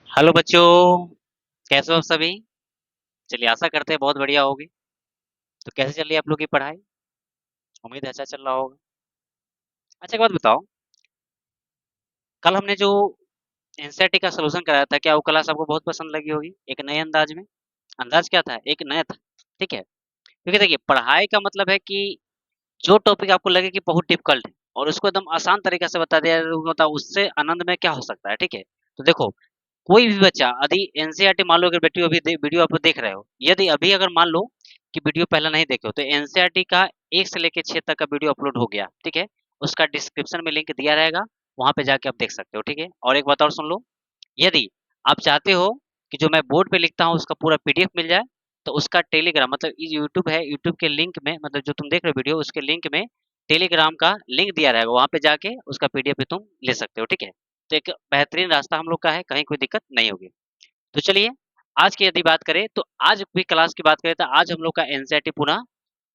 Hello बच्चों, कैसे हो आप सभी? चलिए आशा करते हैं बहुत बढ़िया होगी। तो कैसे चल रही है आप लोग की पढ़ाई? उम्मीद है अच्छा चल रहा होगा। अच्छा एक बात बताओ, कल हमने जो एनसीईआरटी का सलूशन कराया था, क्या वो क्लास आपको बहुत पसंद लगी होगी? एक नए अंदाज में। अंदाज क्या था? एक नया था। ठीक है, क्योंकि देखिए पढ़ाई का मतलब है कि जो टॉपिक आपको लगे कि बहुत डिफिकल्ट है और उसको एकदम आसान तरीके से बता दिया होता, उससे आनंद में क्या हो सकता है। ठीक है, तो देखो कोई भी बच्चा यदि एनसीईआरटी मान लो, अगर वीडियो अभी वीडियो आप देख रहे हो, यदि अभी अगर मान लो कि वीडियो पहले नहीं देखे हो, तो एनसीईआरटी का 1 से लेके 6 तक का वीडियो अपलोड हो गया। ठीक है, उसका डिस्क्रिप्शन में लिंक दिया रहेगा, वहां पे जाके आप देख सकते हो। ठीक है, और एक बात और सुन लो, यदि आप चाहते हो कि जो मैं बोर्ड पे लिखता हूँ उसका पूरा पीडीएफ मिल जाए, तो उसका टेलीग्राम मतलब यूट्यूब है, यूट्यूब के लिंक में, मतलब जो तुम देख रहे हो वीडियो, उसके लिंक में टेलीग्राम का लिंक दिया रहेगा, वहां पे जाके उसका पीडीएफ भी तुम ले सकते हो। ठीक है, तो एक बेहतरीन रास्ता हम लोग का है, कहीं कोई दिक्कत नहीं होगी। तो चलिए आज की यदि बात करें, तो आज भी क्लास की बात करें, तो आज हम लोग का एनसीईआरटी पूरा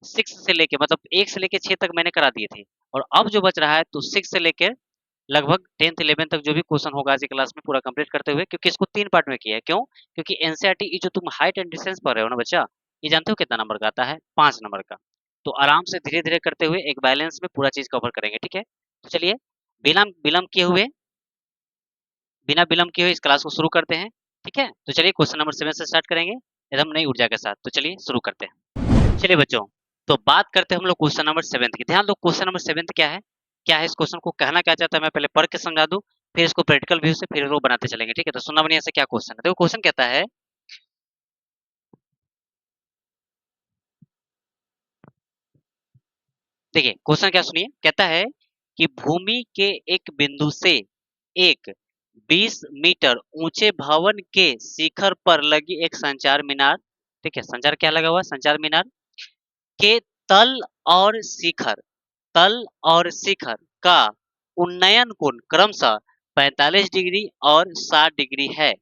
6 से लेके मतलब 1 से लेके 6 तक मैंने करा दिए थे, और अब जो बच रहा है तो 6 से लेके लगभग 10th 11th तक जो भी क्वेश्चन होगा आज की क्लास में पूरा कंप्लीट करते हुए, क्योंकि इसको 3 पार्ट में किया है। क्यों? क्योंकि एनसीईआरटी ये जो तुम हाइट एंड डिस्टेंस पढ़ रहे हो ना बच्चा, ये जानते हो कितना नंबर का आता है? 5 नंबर का। तो आराम से धीरे धीरे करते हुए एक बैलेंस में पूरा चीज कवर करेंगे। ठीक है, तो चलिए बिना विलंब किए हुए बिना विलंब किए हुए इस क्लास को शुरू करते हैं। ठीक है, तो चलिए क्वेश्चन नंबर 7 से स्टार्ट करेंगे एकदम नई ऊर्जा के साथ। तो चलिए शुरू करते हैं। चलिए बच्चों, तो बात करते हैं हम लोग क्वेश्चन नंबर 7 की। ध्यान दो क्वेश्चन नंबर 7 क्या है, इस क्वेश्चन को कहना क्या चाहता है, मैं पहले पढ़ के समझा दूं, फिर इसको प्रैक्टिकल व्यू से फिर वो बनाते चलेंगे। ठीक है, तो सुनना बढ़िया से क्या क्वेश्चन है। देखो क्वेश्चन कहता है, देखिए क्वेश्चन क्या, सुनिए, कहता है कि भूमि के एक बिंदु से एक 20 मीटर ऊंचे भवन के शिखर पर लगी एक संचार मीनार, ठीक है, संचार क्या लगा हुआ है? संचार मीनार के तल और शिखर, तल और शिखर का उन्नयन कोण क्रमशः 45 डिग्री और 60 डिग्री है।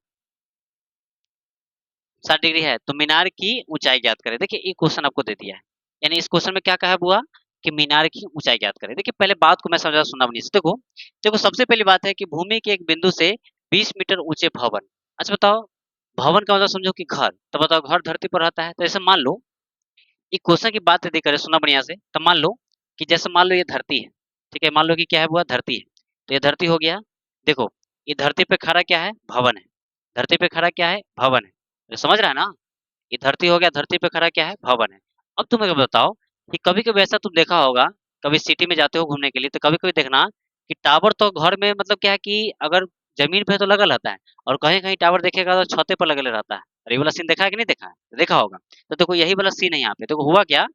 60 डिग्री है, तो मीनार की ऊंचाई ज्ञात करें। देखिए ये क्वेश्चन आपको दे दिया है, यानी इस क्वेश्चन में क्या कहा बुआ कि मीनार की ऊंचाई ज्ञात करें। देखिए पहले बात को मैं समझा, सुनना बनी। देखो देखो सबसे पहली बात है कि भूमि के एक बिंदु से 20 मीटर ऊंचे भवन। अच्छा बताओ, भवन का मतलब समझो कि घर, तो बताओ घर धरती पर रहता है, तो ऐसे मान लो ये क्वेश्चन की बात यदि करें, सुना बढ़िया से, तो मान लो कि जैसे मान लो ये धरती है। ठीक है, मान लो कि क्या है बुआ? धरती है, तो ये धरती हो गया। देखो ये धरती पे खड़ा क्या है? भवन है। धरती पे खड़ा क्या है? भवन है। तो समझ रहा है ना? ये धरती हो गया, धरती पे खड़ा क्या है? भवन है। अब तुम मेरे को बताओ कि कभी कभी ऐसा तुम देखा होगा, कभी सिटी में जाते हो घूमने के लिए, तो कभी कभी देखना कि टावर तो घर में मतलब क्या है कि अगर जमीन पे तो लगा रहता है, और कहीं कहीं टावर देखेगा तो छते पर लगे रहता है। अरे ये वाला सीन देखा है कि नहीं देखा है? देखा होगा। तो देखो यही वाला सीन है यहाँ पे। देखो हुआ क्या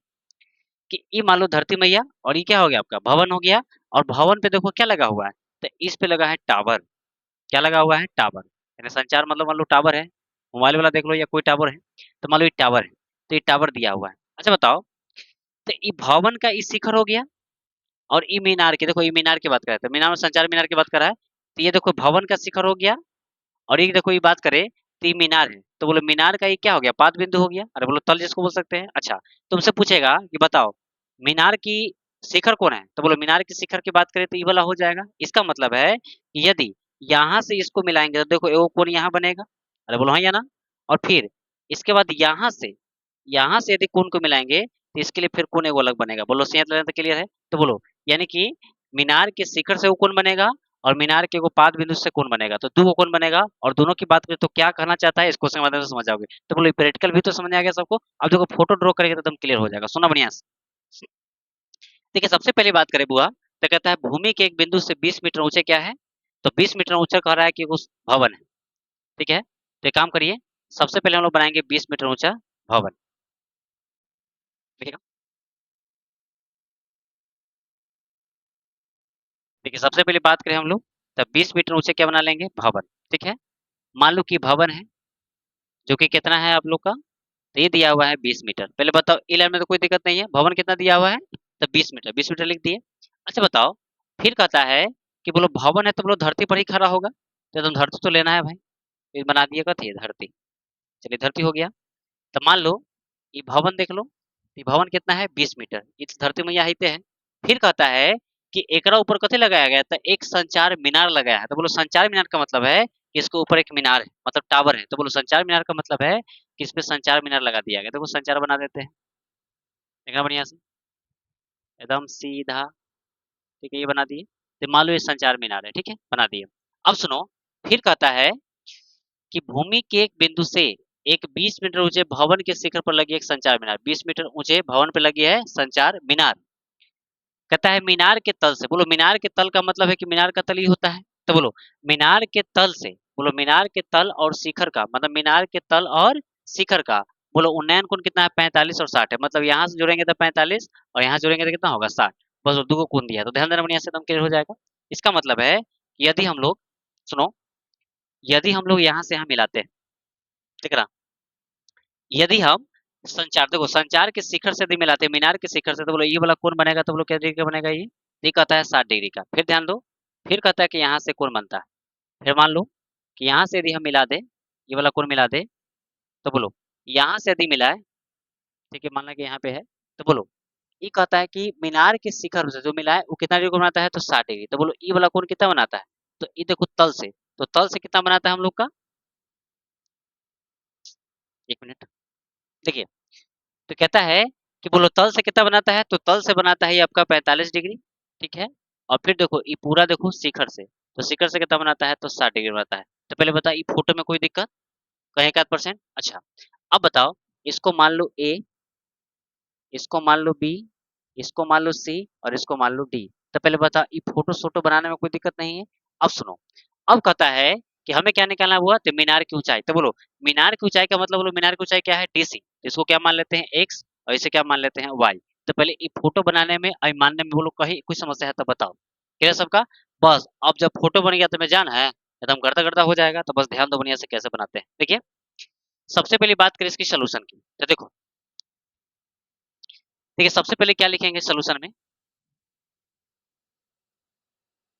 कि ये मान लो धरती मैया, और ये क्या हो गया आपका? भवन हो गया। और भवन पे देखो क्या लगा हुआ है? तो इस पे लगा है टावर। क्या लगा हुआ है? टावर। यानी संचार मतलब मान लो टावर है, मोबाइल वाला देख लो या कोई टावर है, तो मान लो ये टावर है, तो ये टावर दिया हुआ है। अच्छा बताओ, तो ये भवन का इस शिखर हो गया, और ई मीनार की, देखो ये मीनार की बात कर रहे थे, मीनार में संचार मीनार की बात कर रहा है, तो ये देखो भवन का शिखर हो गया, और ये देखो ये बात करें तो ये मीनार है, तो बोलो मीनार का ये क्या हो गया? पाद बिंदु हो गया। अरे बोलो तल जिसको बोल सकते हैं। अच्छा, तुमसे पूछेगा कि बताओ मीनार की शिखर कौन है, तो बोलो मीनार की शिखर की बात करें तो ये वाला हो जाएगा। इसका मतलब है कि यदि यहाँ से इसको मिलाएंगे तो देखो एगो कोण यहाँ बनेगा। अरे बोलो हाँ या ना? और फिर इसके बाद यहाँ से यदि कोण को मिलाएंगे तो इसके लिए फिर कोण एगो अलग बनेगा। बोलो सेहत लेना तो क्लियर है? तो बोलो यानी कि मीनार के शिखर से वो कोण बनेगा, और मीनार के एगो पाद बिंदु से कोण बनेगा, तो दो कोण बनेगा। और दोनों की बात करें तो क्या कहना चाहता है, इस क्वेश्चन के माध्यम से समझ जाओगे। तो बोलो प्रैक्टिकल भी तो समझ आ गया सबको। अब देखो फोटो ड्रॉ करेंगे तो एकदम क्लियर हो जाएगा। सुना बढ़िया से। देखिए सबसे पहले बात करें बुआ, तो कहता है भूमि के एक बिंदु से 20 मीटर ऊंचे क्या है? तो 20 मीटर ऊंचा कह रहा है कि उस भवन है। ठीक है, तो एक काम करिए, सबसे पहले हम लोग बनाएंगे 20 मीटर ऊंचा भवन। ठीक है, देखिए सबसे पहले बात करें हम लोग, तब 20 मीटर ऊंचे क्या बना लेंगे? भवन। ठीक है, मान लो कि भवन है जो कि कितना है आप लोग का? तो ये दिया हुआ है 20 मीटर। पहले बताओ ई लाइन में तो कोई दिक्कत नहीं है, भवन कितना दिया हुआ है? तो 20 मीटर, 20 मीटर लिख दिए। अच्छा बताओ, फिर कहता है कि बोलो भवन है तो बोलो धरती पर ही खड़ा होगा, तो तुम धरती तो लेना है भाई, फिर बना दिए कथी है? धरती। चलिए धरती हो गया। तो मान लो ये भवन देख लो, ये भवन कितना है? 20 मीटर, ये तो धरती मैया ही पे है। फिर कहता है कि एकरा ऊपर कथी लगाया गया था, एक संचार मीनार लगाया है। तो बोलो संचार मीनार का मतलब है कि इसके ऊपर एक मीनार है, मतलब टावर है। तो बोलो संचार मीनार का मतलब है कि इस पे संचार मीनार लगा दिया गया। देखो संचार बना देते हैं, देखना बढ़िया से, एकदम सीधा। ठीक है, ये बना दिए। तो मान लो ये संचार मीनार है, ठीक है, बना दिए। अब सुनो, फिर कहता है कि भूमि के एक बिंदु से एक 20 मीटर ऊंचे भवन के शिखर पर लगी एक संचार मीनार, 20 मीटर ऊंचे भवन पर लगी है संचार मीनार। कहता है मीनार के तल से, बोलो मीनार के तल का मतलब है कि मीनार का तल ही होता है। तो बोलो मीनार के तल से, बोलो मीनार के तल और शिखर का मतलब मीनार के तल और शिखर का, बोलो उन्नयन कोण कितना है, 45 और 60 है। मतलब यहाँ से जोड़ेंगे तो 45 और यहाँ जोड़ेंगे तो कितना होगा, 60। बस दो को कोण दिया है, तो ध्यान देना बढ़िया से, एकदम क्लियर हो जाएगा। इसका मतलब है यदि हम लोग, सुनो, यदि हम लोग यहाँ से यहाँ मिलाते हैं, ठीक है ना, यदि हम संचार, देखो संचार के शिखर से यदि मिलाते हैं मीनार के शिखर से, तो बोलो ये वाला कोण बनेगा, तो बोलो क्या डिग्री का बनेगा, ये कहता है 60 डिग्री का। फिर ध्यान दो, फिर कहता है कि यहाँ से कोण बनता है। फिर मान लो कि यहाँ से यदि हम मिला दे, ये वाला कोण मिला दे, तो बोलो यहाँ से यदि मिलाए, ठीक है, मान लो कि यहाँ पे है, तो बोलो ये कहता है कि मीनार के शिखर से जो मिला है वो कितना डिग्री को बनाता है, तो 60 डिग्री। तो बोलो ये वाला कोण कितना बनाता है, तो ये देखो तल से, तो तल से कितना बनाता है हम लोग का, एक मिनट देखिए, तो कहता है कि बोलो तल से कितना बनाता है, तो तल से बनाता है ये आपका 45 डिग्री, ठीक है। और फिर देखो ये पूरा देखो शिखर से, तो शिखर से कितना बनाता है, तो 60 डिग्री बनाता है। तो पहले बता, ये फोटो में कोई दिक्कत, कहीं का परसेंट, अच्छा। अब बताओ, इसको मान लो ए, इसको मान लो बी, इसको मान लो सी और इसको मान लो डी। तो पहले बता, ये फोटो सोटो बनाने में कोई दिक्कत नहीं है। अब सुनो, अब कहता है कि हमें क्या निकालना हुआ, तो मीनार की ऊंचाई। तो बोलो मीनार की ऊंचाई का मतलब, बोलो मीनार की ऊंचाई क्या है, डीसी। तो इसको क्या मान लेते हैं, एक्स, और इसे क्या मान लेते हैं, वाई। तो पहले ये फोटो बनाने में और मानने में बोलो कहीं कोई समस्या है तो बताओ, क्लियर सबका। बस अब जब फोटो बन गया तो मैं जान है एकदम गर्दा गर्दा हो जाएगा। तो बस ध्यान दो बढ़िया से कैसे बनाते हैं, देखिए। सबसे पहली बात करें इसकी सोल्यूशन की, तो देखो, ठीक है, सबसे पहले क्या लिखेंगे सोल्यूशन में,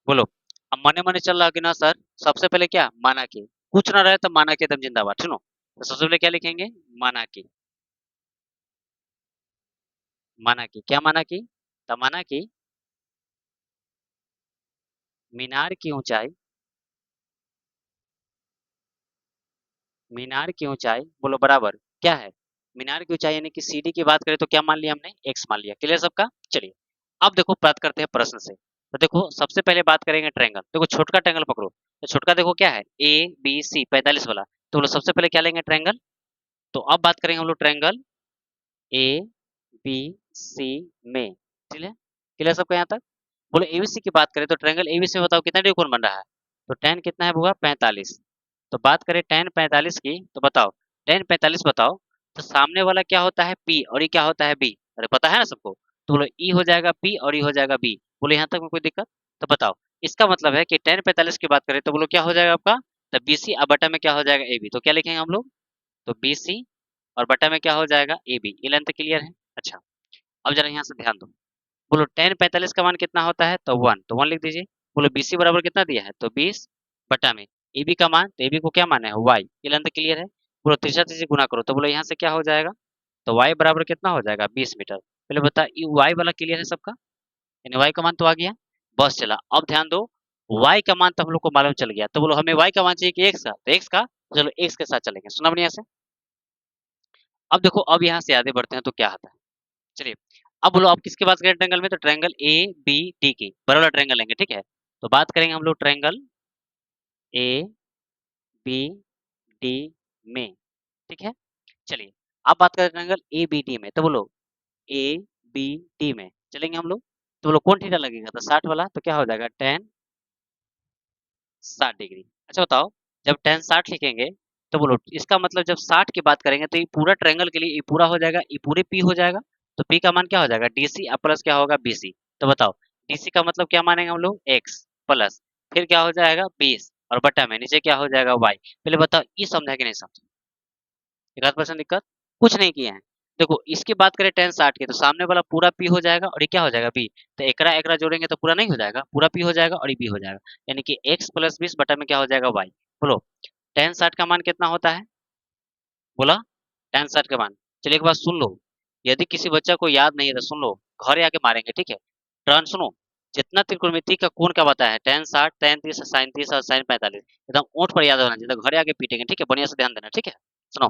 बोलो। अब मने मने चल रहा कि ना सर, सबसे पहले क्या माना कि, कुछ ना रहे तो माना कि एकदम जिंदाबाद, सुनो। तो सबसे पहले क्या लिखेंगे, माना कि, माना कि क्या माना कि, तो माना कि मीनार की ऊंचाई, मीनार की ऊंचाई बोलो बराबर क्या है, मीनार की ऊंचाई यानी कि सीडी की बात करें तो क्या मान लिया हमने, एक्स मान लिया, क्लियर सबका। चलिए अब देखो बात करते हैं प्रश्न से। तो देखो सबसे पहले बात करेंगे ट्रायंगल, देखो छोटका ट्रायंगल पकड़ो। तो छोटका देखो क्या है, ए बी सी 45 वाला। तो बोलो सबसे पहले क्या लेंगे, ट्रायंगल। तो अब बात करेंगे हम लोग ट्रायंगल ए बी सी में, ठीक है, क्लियर सबका यहाँ तक। बोले एबीसी की बात करें तो ट्रायंगल एबीसी में बताओ कितना डिग्री कोण बन रहा है, तो tan कितना है होगा 45। तो बात करें tan 45 की, तो बताओ tan 45 बताओ, तो सामने वाला क्या होता है P और ये क्या होता है B, अरे पता है ना सबको। तो बोलो E हो जाएगा P और E हो जाएगा B, बोले यहाँ तक में कोई दिक्कत। तो बताओ इसका मतलब है कि tan 45 की बात करें तो बोलो क्या हो जाएगा आपका, तो BC अब बटा में क्या हो जाएगा AB। तो क्या लिखेंगे हम लोग, तो BC और बटा में क्या हो जाएगा AB। ये लेंथ क्लियर है, अच्छा। अब जरा यहाँ से ध्यान दो, बोलो tan 45 का मान कितना होता है, तो 1, तो 1 लिख दीजिए। बोलो BC बराबर कितना दिया है, तो 20 बटा में AB का मान, तो AB को क्या माना है, y। ये लेंथ क्लियर है। बोलो तीसरा चीज गुना करो, तो बोलो यहाँ से क्या हो जाएगा, तो y बराबर कितना हो जाएगा 20 मीटर। पहले बता ये y वाला क्लियर है सबका, यानी y का मान तो आ गया। बस चला, अब ध्यान दो, y का मान तो हम लोग को मालूम चल गया। तो बोलो हमें y का मान चाहिए कि x का, तो x का, चलो x के साथ चलेंगे, सुना बढ़िया से। अब देखो अब यहाँ से आगे बढ़ते हैं तो क्या आता है, चलिए। अब बोलो आप किसकी बात करें ट्रायंगल में, तो ट्रायंगल ए बी डी की, बड़ा वाला ट्रायंगल लेंगे, ठीक है। तो बात करेंगे हम लोग ट्रायंगल ए बी डी में, ठीक है। चलिए अब बात करें ट्रायंगल ए बी डी में, तो बोलो ए बी डी में चलेंगे हम लोग। तो बोलो कौन थीटा लगेगा, तो 60 वाला, तो क्या हो जाएगा tan 60 डिग्री। अच्छा बताओ, जब tan 60 लिखेंगे तो बोलो इसका मतलब जब 60 की बात करेंगे तो ये पूरा ट्रायंगल के लिए ये पूरा हो जाएगा, ये पूरे p हो जाएगा। तो p का मान क्या हो जाएगा, dc अब प्लस क्या होगा bc। तो बताओ dc का मतलब क्या मानेंगे हम लोग, x प्लस फिर क्या हो जाएगा 20 और बटा में नीचे क्या हो जाएगा y। पहले बताओ ये समझा कि नहीं समझा, एक आध परसेंट दिक्कत, कुछ नहीं किया है। देखो इसकी बात करें tan 60 की, तो सामने वाला पूरा p हो जाएगा और ये क्या हो जाएगा b। तो एकरा एकरा जोड़ेंगे तो पूरा नहीं हो जाएगा, पूरा p हो जाएगा और ये b हो जाएगा, यानी कि x प्लस 20 बटा में क्या हो जाएगा y। बोलो tan 60 का मान कितना होता है, बोला tan 60 का मान। चलिए एक बात सुन लो, यदि किसी बच्चा को याद नहीं है तो सुन लो, घर आके मारेंगे, ठीक है। टर्न सुनो, जितना त्रिकोणमिति का कोण क्या बताया है, tan 60, tan 30, sin 30 और sin 45। एकदम ऊंट पर याद होना चाहिए, तो घरे आके पीटेंगे, ठीक है, बढ़िया से ध्यान देना, ठीक है। सुनो,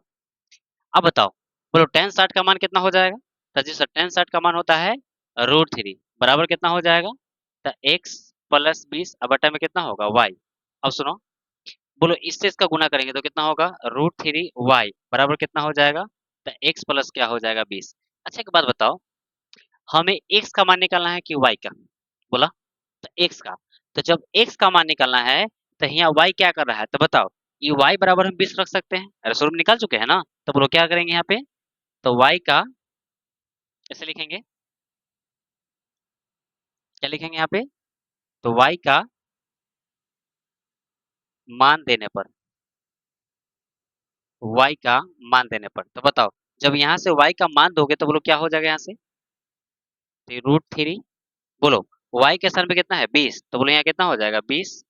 अब बताओ, बोलो tan 60 का मान कितना हो जाएगा। तो जी सर, tan 60 का मान होता है √3 बराबर कितना हो जाएगा, तो x प्लस 20 अब बटा में कितना होगा y। अब सुनो, बोलो इससे इसका गुना करेंगे तो कितना होगा, √3y बराबर कितना हो जाएगा, तो x प्लस क्या हो जाएगा 20। अच्छा एक बात बताओ, हमें x का मान निकालना है कि y का, बोला, तो x का। तो जब x का मान निकालना है तो यहाँ y क्या कर रहा है, तो बताओ, ये y बराबर हम 20 रख सकते हैं, अरे शुरू में निकाल चुके हैं ना। तो बोलो क्या करेंगे यहाँ पे, तो y का ऐसे लिखेंगे, क्या लिखेंगे यहाँ पे, तो y का मान देने पर, y का मान देने पर, तो बताओ, जब यहाँ से y का मान दोगे तो बोलो क्या हो जाएगा यहाँ से, तो √3, बोलो y के स्थान पे कितना है 20, तो बोलो यहाँ कितना हो जाएगा 20,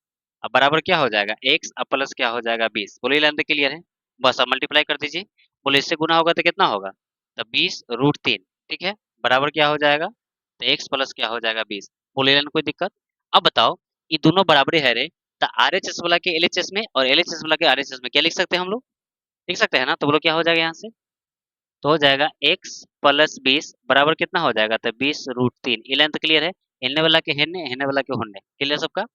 अब बराबर क्या हो जाएगा x अब प्लस क्या हो जाएगा 20। बोलो ये लाइन तो क्लियर है, बस अब मल्टीप्लाई कर दीजिए। बोलो इससे गुना होगा तो कितना होगा, तो 20√3, ठीक है, बराबर क्या हो जाएगा, तो x प्लस क्या हो जाएगा 20। बोलो ये लाइन कोई दिक्कत। अब बताओ, ये दोनों बराबरी है रे, तो RHS वाला के LHS में और LHS वाला के RHS में क्या लिख सकते हैं हम लोग, लिख सकते हैं ना। तो बोलो क्या हो जाएगा यहाँ से, तो हो जाएगा x प्लस 20 बराबर कितना हो जाएगा, तो 20√3। ये लाइन तो क्लियर है, हिलने वाला के हिलने, हिलने वाला के हुलने, क्लियर सबका।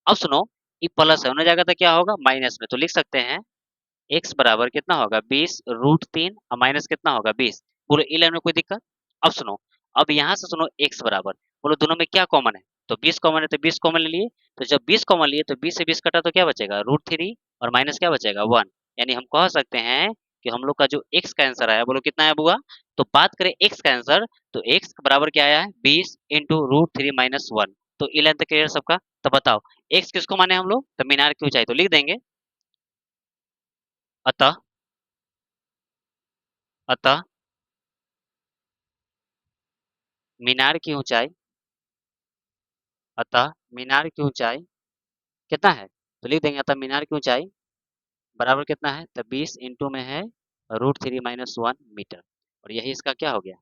अब सुनो, ये प्लस है, होने जाएगा तो क्या होगा माइनस में, तो लिख सकते हैं x बराबर कितना होगा 20√3 और माइनस कितना होगा 20। बोलो ई लाइन में कोई दिक्कत। अब सुनो, अब यहाँ से सुनो x बराबर, बोलो दोनों में क्या कॉमन है, तो 20 कॉमन है, तो 20 कॉमन ले लिए। तो जब 20 कॉमन लिए तो 20 से 20 कटा तो क्या बचेगा √3 और माइनस क्या बचेगा 1। यानी हम कह सकते हैं कि हम लोग का जो x का आंसर आया, बोलो कितना है बुआ। तो बात करें x का आंसर, तो x बराबर क्या आया है 20 इंटू √3 माइनस 1। तो ई लाइन तक क्लियर सबका। तो बताओ x किसको माने हम लोग, तो मीनार की ऊंचाई, तो लिख देंगे, अतः अतः मीनार की ऊंचाई, अतः मीनार की ऊंचाई कितना है, तो लिख देंगे, अतः मीनार की ऊंचाई बराबर कितना है, तो 20 इंटू में है √3 - 1 मीटर। और यही इसका क्या हो गया,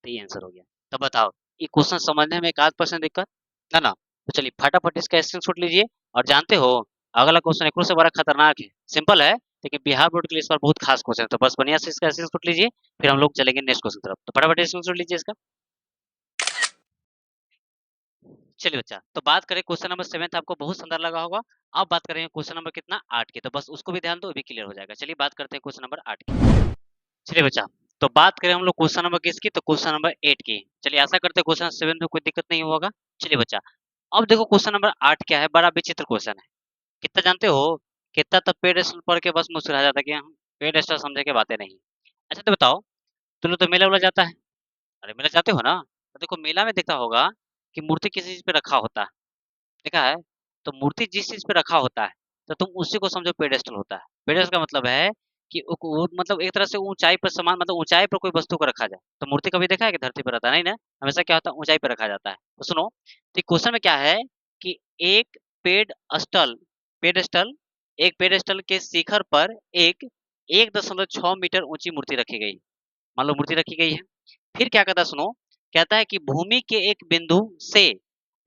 तो ये आंसर हो गया। तो बताओ, ये क्वेश्चन समझने में एक आध परसेंट दिक्कत है ना। तो चलिए फटाफट इसका स्क्रीनशॉट लीजिए। और जानते हो, अगला क्वेश्चन एक से बड़ा खतरनाक है, सिंपल है, लेकिन बिहार बोर्ड के लिए इस बार बहुत खास क्वेश्चन है, तो बस बढ़िया से इसका स्क्रीनशॉट लीजिए, फिर हम लोग चलेंगे नेक्स्ट क्वेश्चन तरफ। तो फटाफट स्क्रीनशॉट लीजिए इसका। चलिए बच्चा, तो बात करें क्वेश्चन नंबर 7, आपको बहुत सुंदर लगा होगा। अब बात करेंगे क्वेश्चन नंबर कितना 8 की, तो बस उसको भी ध्यान दो, भी क्लियर हो जाएगा। चलिए बात करते हैं क्वेश्चन नंबर 8 की। चलिए बच्चा, तो बात करें हम लोग क्वेश्चन नंबर किसकी, तो क्वेश्चन नंबर 8 की। चलिए आशा करते हैं क्वेश्चन 7 में कोई दिक्कत नहीं होगा। चलिए बच्चा, अब देखो क्वेश्चन नंबर 8 क्या है, बड़ा विचित्र क्वेश्चन है। कितना जानते हो, कितना तो पेड स्टॉल पढ़ के बस मुस्कुरा जाता है कि हम पेड स्टॉल समझे के बातें नहीं। अच्छा तो बताओ, तुम लोग तो मेला वाला जाता है, अरे मेला जाते हो ना, तो देखो मेला में देखा होगा कि मूर्ति किसी चीज पे रखा होता है, देखा है। तो मूर्ति जिस चीज पे रखा होता है, तो तुम उसी को समझो पेडेस्टल होता है। पेडेस्टल का मतलब है कि वो मतलब एक तरह से ऊंचाई पर समान, मतलब ऊंचाई पर कोई वस्तु को रखा जाए। तो मूर्ति कभी देखा है कि धरती पर रहता है, नहीं ना, हमेशा क्या होता है ऊंचाई पर रखा जाता है। तो सुनो, तो क्वेश्चन में क्या है कि एक पेडस्टल पेडेस्टल एक पेडेस्टल के शिखर पर एक 1.6 मीटर ऊंची मूर्ति रखी गई, मान लो मूर्ति रखी गई है। फिर क्या कहता है सुनो, कहता है कि भूमि के एक बिंदु से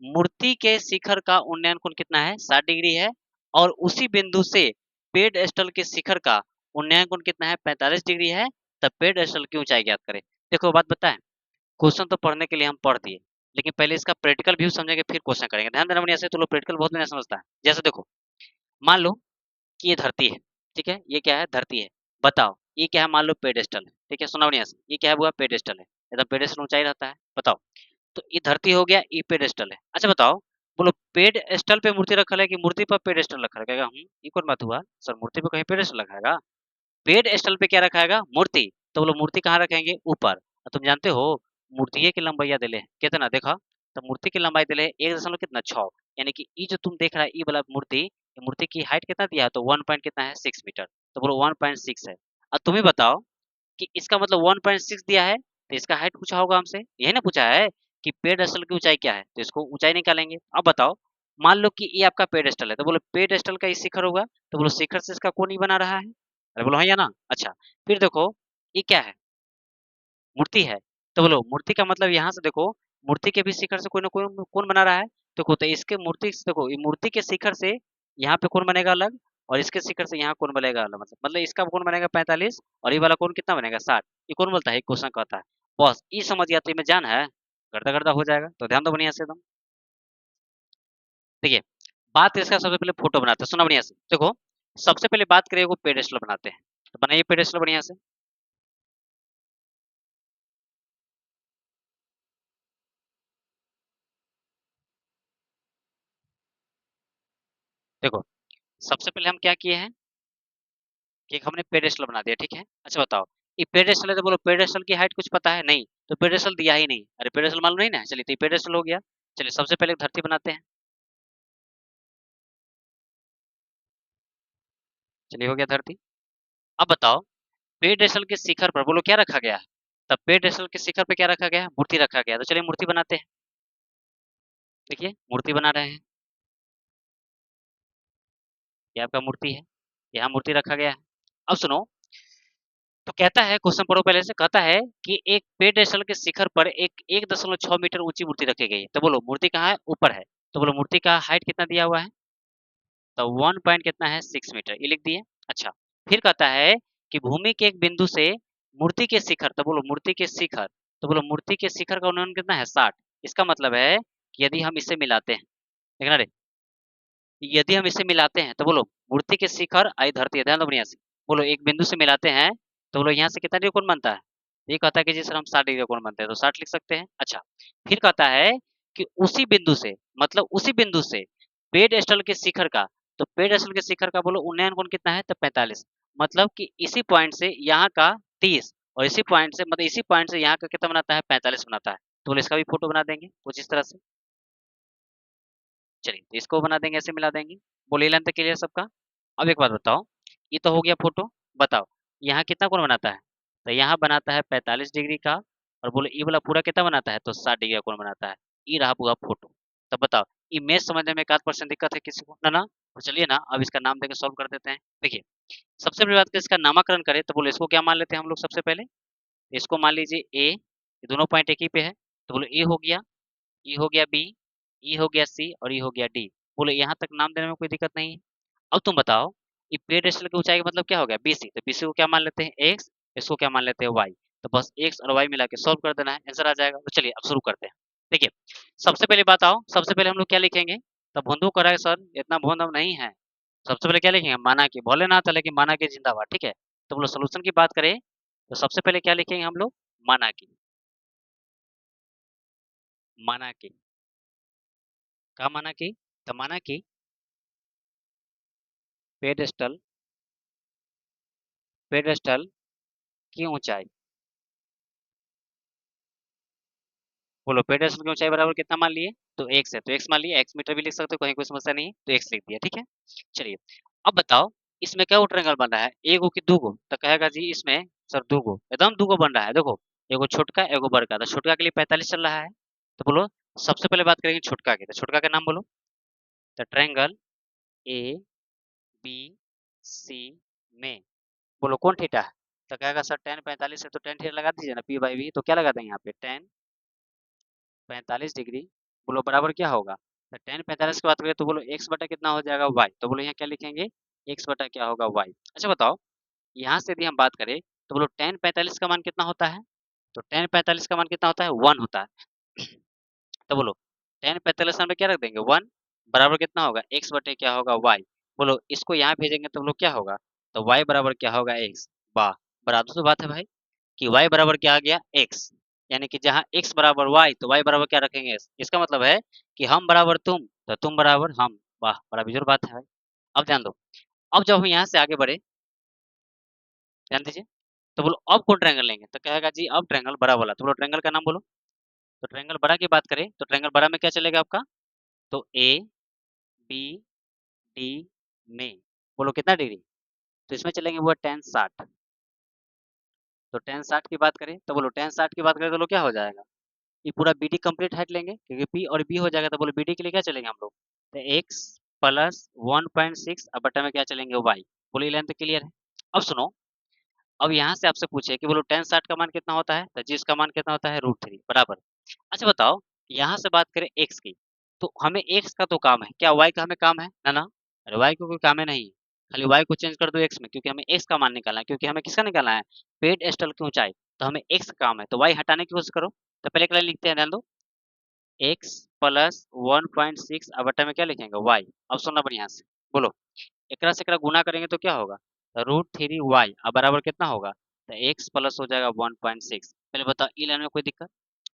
मूर्ति के शिखर का उन्नयन कोण कितना है 60 डिग्री है, और उसी बिंदु से पेडस्टल के शिखर का उन्नयन कोण कितना है 45 डिग्री है। तब पेडस्टल की ऊंचाई ज्ञात करें। देखो बात बताएं, क्वेश्चन तो पढ़ने के लिए हम पढ़ दिए, लेकिन पहले इसका प्रैक्टिकल व्यू समझेंगे फिर क्वेश्चन करेंगे। ध्यान देना बढ़िया से, तो लोग प्रैक्टिकल बहुत बढ़िया समझता है। जैसे देखो, मान लो कि ये धरती है, ठीक है, ये क्या है धरती है। बताओ ये क्या है, मान लो पेडेस्टल है, ठीक है, सुना बढ़िया से, ये क्या है वो पेडेस्टल है, एकदम पेडेस्टल ऊंचाई रहता है। बताओ, तो ये धरती हो गया, ये पेडेस्टल है। अच्छा बताओ, बोलो पेडेस्टल पे मूर्ति रखल है कि मूर्ति पर पेडेस्टल रखा रहेगा, ये कौन बात हुआ सर, मूर्ति पे कहीं पेडेस्टल रखाएगा, पेडेस्टल पे क्या रखाएगा मूर्ति। तो बोलो मूर्ति कहाँ रखेंगे ऊपर। और तुम जानते हो मूर्ति की लंबाई दिले हैं कितना, देखा, तो मूर्ति की लंबाई दिले 1 दशमलव कितना 6, यानी कि ये जो तुम देख रहा है ये वाला मूर्ति, ये मूर्ति की हाइट कितना दिया है, तो 1 पॉइंट कितना है 6 मीटर। तो बोलो 1.6 है। अब तुम्हें बताओ कि इसका मतलब 1.6 दिया है, तो इसका हाइट पूछा होगा हमसे, यही ना पूछा है कि पेडेस्टल की ऊंचाई क्या है, तो इसको ऊंचाई निकालेंगे। अब बताओ, मान लो कि ये आपका पेडेस्टल है, तो बोलो पेडेस्टल का ये शिखर होगा, तो बोलो शिखर से इसका कोण ही बना रहा है, अरे बोलो हाँ या ना। अच्छा, फिर देखो ये क्या है मूर्ति है, तो बोलो मूर्ति का मतलब यहाँ से देखो मूर्ति के भी शिखर से कोई ना कोई कौन बना रहा है। देखो तो इसके मूर्ति से देखो, ये मूर्ति के शिखर से यहाँ पे कौन बनेगा अलग, और इसके शिखर से यहाँ कौन बनेगा अलग, मतलब इसका कौन बनेगा 45, और ये वाला कौन कितना बनेगा 60। ये कौन बोलता है, क्वेश्चन कहता है। बस ये समझ गया तो ये में जान है, गर्दा गर्दा हो जाएगा। तो ध्यान दो बढ़िया से एकदम। देखिए, बात इसका सबसे पहले फोटो बनाते हैं, सुना बढ़िया से। देखो सबसे पहले बात करें, वो पेडेस्टल बनाते हैं। तो बनाइए पेडेस्टल बढ़िया से। देखो सबसे पहले हम क्या किए हैं कि एक हमने पेडेस्टल बना दिया, ठीक है। अच्छा बताओ, ये पेडेस्टल है तो बोलो पेडेस्टल की हाइट कुछ पता है नहीं, तो पेडेस्टल दिया ही नहीं। अरे पेडेस्टल मालूम नहीं ना, चलिए तो ये पेडेस्टल हो गया। चलिए सबसे पहले एक धरती बनाते हैं। चलिए हो गया धरती। अब बताओ, पेडेस्टल के शिखर पर बोलो क्या रखा गया है। तब पेडेस्टल के शिखर पे क्या रखा गया है, मूर्ति रखा गया है। तो चलिए मूर्ति बनाते हैं। देखिए मूर्ति बना रहे हैं, ये आपका मूर्ति है, यहाँ मूर्ति रखा गया है। अब सुनो, तो कहता है, क्वेश्चन पढ़ो पहले से, कहता है कि एक पेडेस्टल के शिखर पर एक 1.6 मीटर ऊंची मूर्ति रखी गई है। तो बोलो मूर्ति कहाँ है, ऊपर है। तो बोलो मूर्ति का हाइट कितना दिया हुआ है, तो 1 पॉइंट कितना है 6 मीटर, ये लिख दिए। अच्छा, फिर कहता है कि भूमि के एक बिंदु से मूर्ति के शिखर, तो बोलो मूर्ति के शिखर, तो बोलो मूर्ति के शिखर का उन्नयन कितना है 60। इसका मतलब है कि यदि हम इसे मिलाते हैं, देखना रे, यदि हम इसे मिलाते हैं तो बोलो मूर्ति के शिखर आई धरती है, ध्यान दो बढ़िया से। बोलो एक बिंदु से मिलाते हैं तो बोलो यहाँ से कितना डिग्री कोण बनता है। ये कहता है कि जी सर हम 60 डिग्री कोण बनते हैं, तो 60 लिख सकते हैं। अच्छा, फिर कहता है कि उसी बिंदु से, मतलब उसी बिंदु से पेड स्टल के शिखर का, तो पेड स्टल के शिखर का बोलो उन्नयन कोण कितना है, तो 45। मतलब कि इसी पॉइंट से यहाँ का 30, और इसी पॉइंट से, मतलब इसी पॉइंट से यहाँ का कितना बनाता है, 45 बनाता है। तो बोलो इसका भी फोटो बना देंगे कुछ इस तरह से। चलिए तो इसको बना देंगे, ऐसे मिला देंगे। बोलिए लेंथ क्लियर सबका। अब एक बात बताओ, ये तो हो गया फोटो। बताओ यहाँ कितना कोण बनाता है, तो यहाँ बनाता है 45 डिग्री का, और बोलो ये वाला पूरा कितना बनाता है, तो 60 डिग्री का कोण बनाता है। ये रहा पूरा फोटो। तब बताओ, इमेज समझने में एक आध परसेंट दिक्कत है किसी को, ना? तो चलिए ना अब इसका नाम देके सॉल्व कर देते हैं। देखिए सबसे बड़ी बात कि इसका नामकरण करें तो बोलो इसको क्या मान लेते हैं हम लोग सबसे पहले। इसको मान लीजिए ए, ये दोनों पॉइंट एक ही पे है, तो बोलो ए हो गया, ई हो गया बी, ई हो गया सी, और ई हो गया डी। बोलो यहाँ तक नाम देने में कोई दिक्कत नहीं है। अब तुम बताओ, ये पेड़ रेस्टल की ऊंचाई का मतलब क्या हो गया, बीसी। तो बीसी को क्या मान लेते हैं एक्स, इसको क्या मान लेते हैं वाई। तो बस एक्स और वाई मिला के सॉल्व कर देना है, आंसर आ जाएगा। तो चलिए अब शुरू करते हैं। देखिए सबसे पहले बात आओ, सबसे पहले हम लोग क्या लिखेंगे। तो बंधु कह रहा है सर इतना भोंदम नहीं है। सबसे पहले क्या लिखेंगे, माना कि भोलेनाथ है लेकिन माना कि जिंदाबाद, ठीक है। तो बोलो सोल्यूशन की बात करें तो सबसे पहले क्या लिखेंगे हम लोग, माना कि, माना कि, का माना कि, तो माना कि पेडेस्टल, पेडेस्टल की ऊंचाई, बोलो पेडेस्टल की ऊंचाई बराबर कितना मान लिए, तो एक्स है, तो एक्स मान लिया, एक्स मीटर भी लिख सकते हो, कहीं कोई समस्या नहीं है, तो एक्स लिख दिया, ठीक है। चलिए अब बताओ, इसमें क्या ट्रायंगल बन रहा है, एगो की दूगो, तो कहेगा जी इसमें सर दूगो, एकदम दूगो बन रहा है। देखो एगो छोटका एगो बड़का, तो छोटका के लिए 45 चल रहा है। तो बोलो सबसे पहले बात करेंगे छोटका की, तो छोटका का नाम बोलो। तो ट्रायंगल ए बी सी में बोलो कौन थीटा है, तो कहेगा सर टेन 45 है, तो टेन थीटा लगा दीजिए ना, पी बाई वी। तो क्या लगा दें यहाँ पे, टेन 45 डिग्री, बोलो बराबर क्या होगा। तो टेन 45 की बात करें तो बोलो एक्स बटा कितना हो जाएगा वाई। तो बोलो यहाँ क्या लिखेंगे, एक्स बटा क्या होगा वाई। अच्छा बताओ, यहाँ से यदि हम बात करें तो बोलो टेन 45 का मान कितना होता है, तो टेन 45 का मान कितना होता है, 1 होता है। तो बोलो टेन 45 में क्या रख देंगे, 1 बराबर कितना होगा, एक्स बटे क्या होगा वाई। बोलो इसको यहाँ भेजेंगे तो बोलो क्या होगा, तो वाई बराबर क्या होगा एक्स। वाह, बराबर तो बात है भाई, कि y बराबर क्या आ गया x, यानी कि जहाँ x बराबर y तो y बराबर क्या रखेंगे s। इसका मतलब है कि हम बराबर तुम तो तुम बराबर हम। वाह, बड़ा बेजोर बात है भाई। अब ध्यान दो, अब जब हम यहाँ से आगे बढ़े, ध्यान दीजिए, तो बोलो अब कौन ट्रायंगल लेंगे, तो कहेगा जी अब ट्रायंगल बड़ा वाला। तो बोलो ट्रायंगल का नाम बोलो। तो ट्रायंगल बड़ा की बात करें तो ट्रायंगल बड़ा में क्या चलेगा आपका, तो ए बी डी में बोलो कितना डिग्री, तो इसमें चलेंगे वो टेन 60। तो टेन 60 की बात करें तो बोलो टेन 60 की बात करें तो बोलो क्या हो जाएगा, ये पूरा बी डी कंप्लीट हाइट लेंगे क्योंकि पी और बी हो जाएगा। तो बोलो बी डी के लिए क्या चलेंगे हम लोग, तो एक्स प्लस 1.6 अब बटा में क्या चलेंगे वाई। बोलो ये लेंथ क्लियर है। अब सुनो, अब यहाँ से आपसे पूछे कि बोलो टेन 60 का मान कितना होता है, तो जिसका मान कितना होता है √3 बराबर। अच्छा बताओ, यहाँ से बात करें x की, तो हमें x का तो काम है, क्या y का हमें काम है? ना ना, अरे y को कोई काम है नहीं, खाली y को चेंज कर दो x में, क्योंकि हमें x का मान निकालना है, क्योंकि हमें किसका निकालना है? पेडेस्टल की ऊंचाई, तो हमें x का काम है, तो y हटाने की कोशिश करो। तो पहले क्या लिखते हैं, ध्यान दो, x प्लस 1.6 अब बटा में क्या लिखेंगे? y। अब सुनना बढ़िया से, बोलो, एकरा से एकरा गुना करेंगे तो क्या होगा? रूट थ्री वाई, अब बराबर कितना होगा? तो x प्लस हो जाएगा 1.6। पहले बताओ ई लाइन में कोई दिक्कत?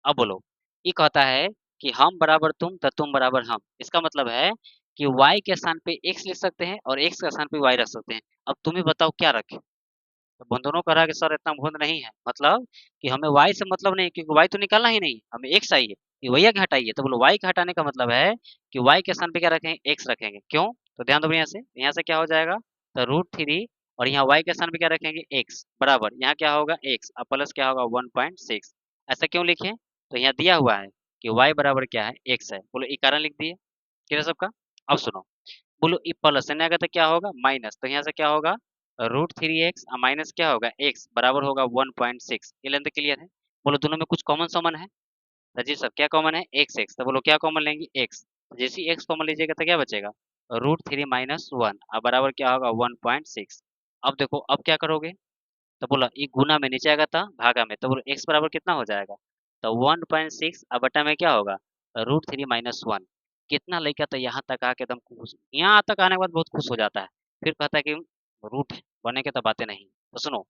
अब बोलो, ये कहता है कि हम बराबर तुम तो तुम बराबर हम, इसका मतलब है कि y के स्थान पे x लिख सकते हैं और x के स्थान पे y रख सकते हैं। अब तुम ही बताओ क्या रखें? तो बंधनों कह रहा है कि सर इतना भूल नहीं है, मतलब कि हमें y से मतलब नहीं, क्योंकि y तो निकालना ही नहीं, हमें x चाहिए, ये भैया के हटाइए। तो बोलो y के हटाने का मतलब है कि y के स्थान पे क्या रखेंगे? x रखेंगे। क्यों? तो ध्यान दो, यहाँ से क्या हो जाएगा? तो रूट थ्री, और यहाँ y के स्थान पे क्या रखेंगे? x बराबर, यहाँ क्या होगा? x और प्लस क्या होगा? 1.6। ऐसा क्यों लिखे? तो यहाँ दिया हुआ है कि y बराबर क्या है? x है। बोलो ये कारण लिख दिए, क्लियर सबका? अब सुनो, बोलो ये प्लस है आएगा तो क्या होगा? माइनस, तो यहाँ से क्या होगा? रूट थ्री एक्स माइनस क्या होगा? एक्स बराबर होगा 1.6। ये लेंथ क्लियर है? बोलो दोनों में कुछ कॉमन समान है? तो जी सब क्या कॉमन है? एक्स एक्स, तो बोलो क्या कॉमन लेंगे? एक्स। जैसे ही एक्स कॉमन लीजिएगा तो क्या बचेगा? रूट थ्री माइनस वन, अब बराबर क्या होगा? 1.6। अब देखो अब क्या करोगे? तो बोला ये गुना में नीचे आएगा था भागा में, तो बोलो एक्स बराबर कितना हो जाएगा? तो 1.6 अब बटा में क्या होगा? Root three minus one. कितना लड़का तो यहाँ तक आके एकदम खुश, यहाँ तक आने के बाद बहुत खुश हो जाता है, फिर कहता है कि रूट बने के तो बातें नहीं। तो सुनो,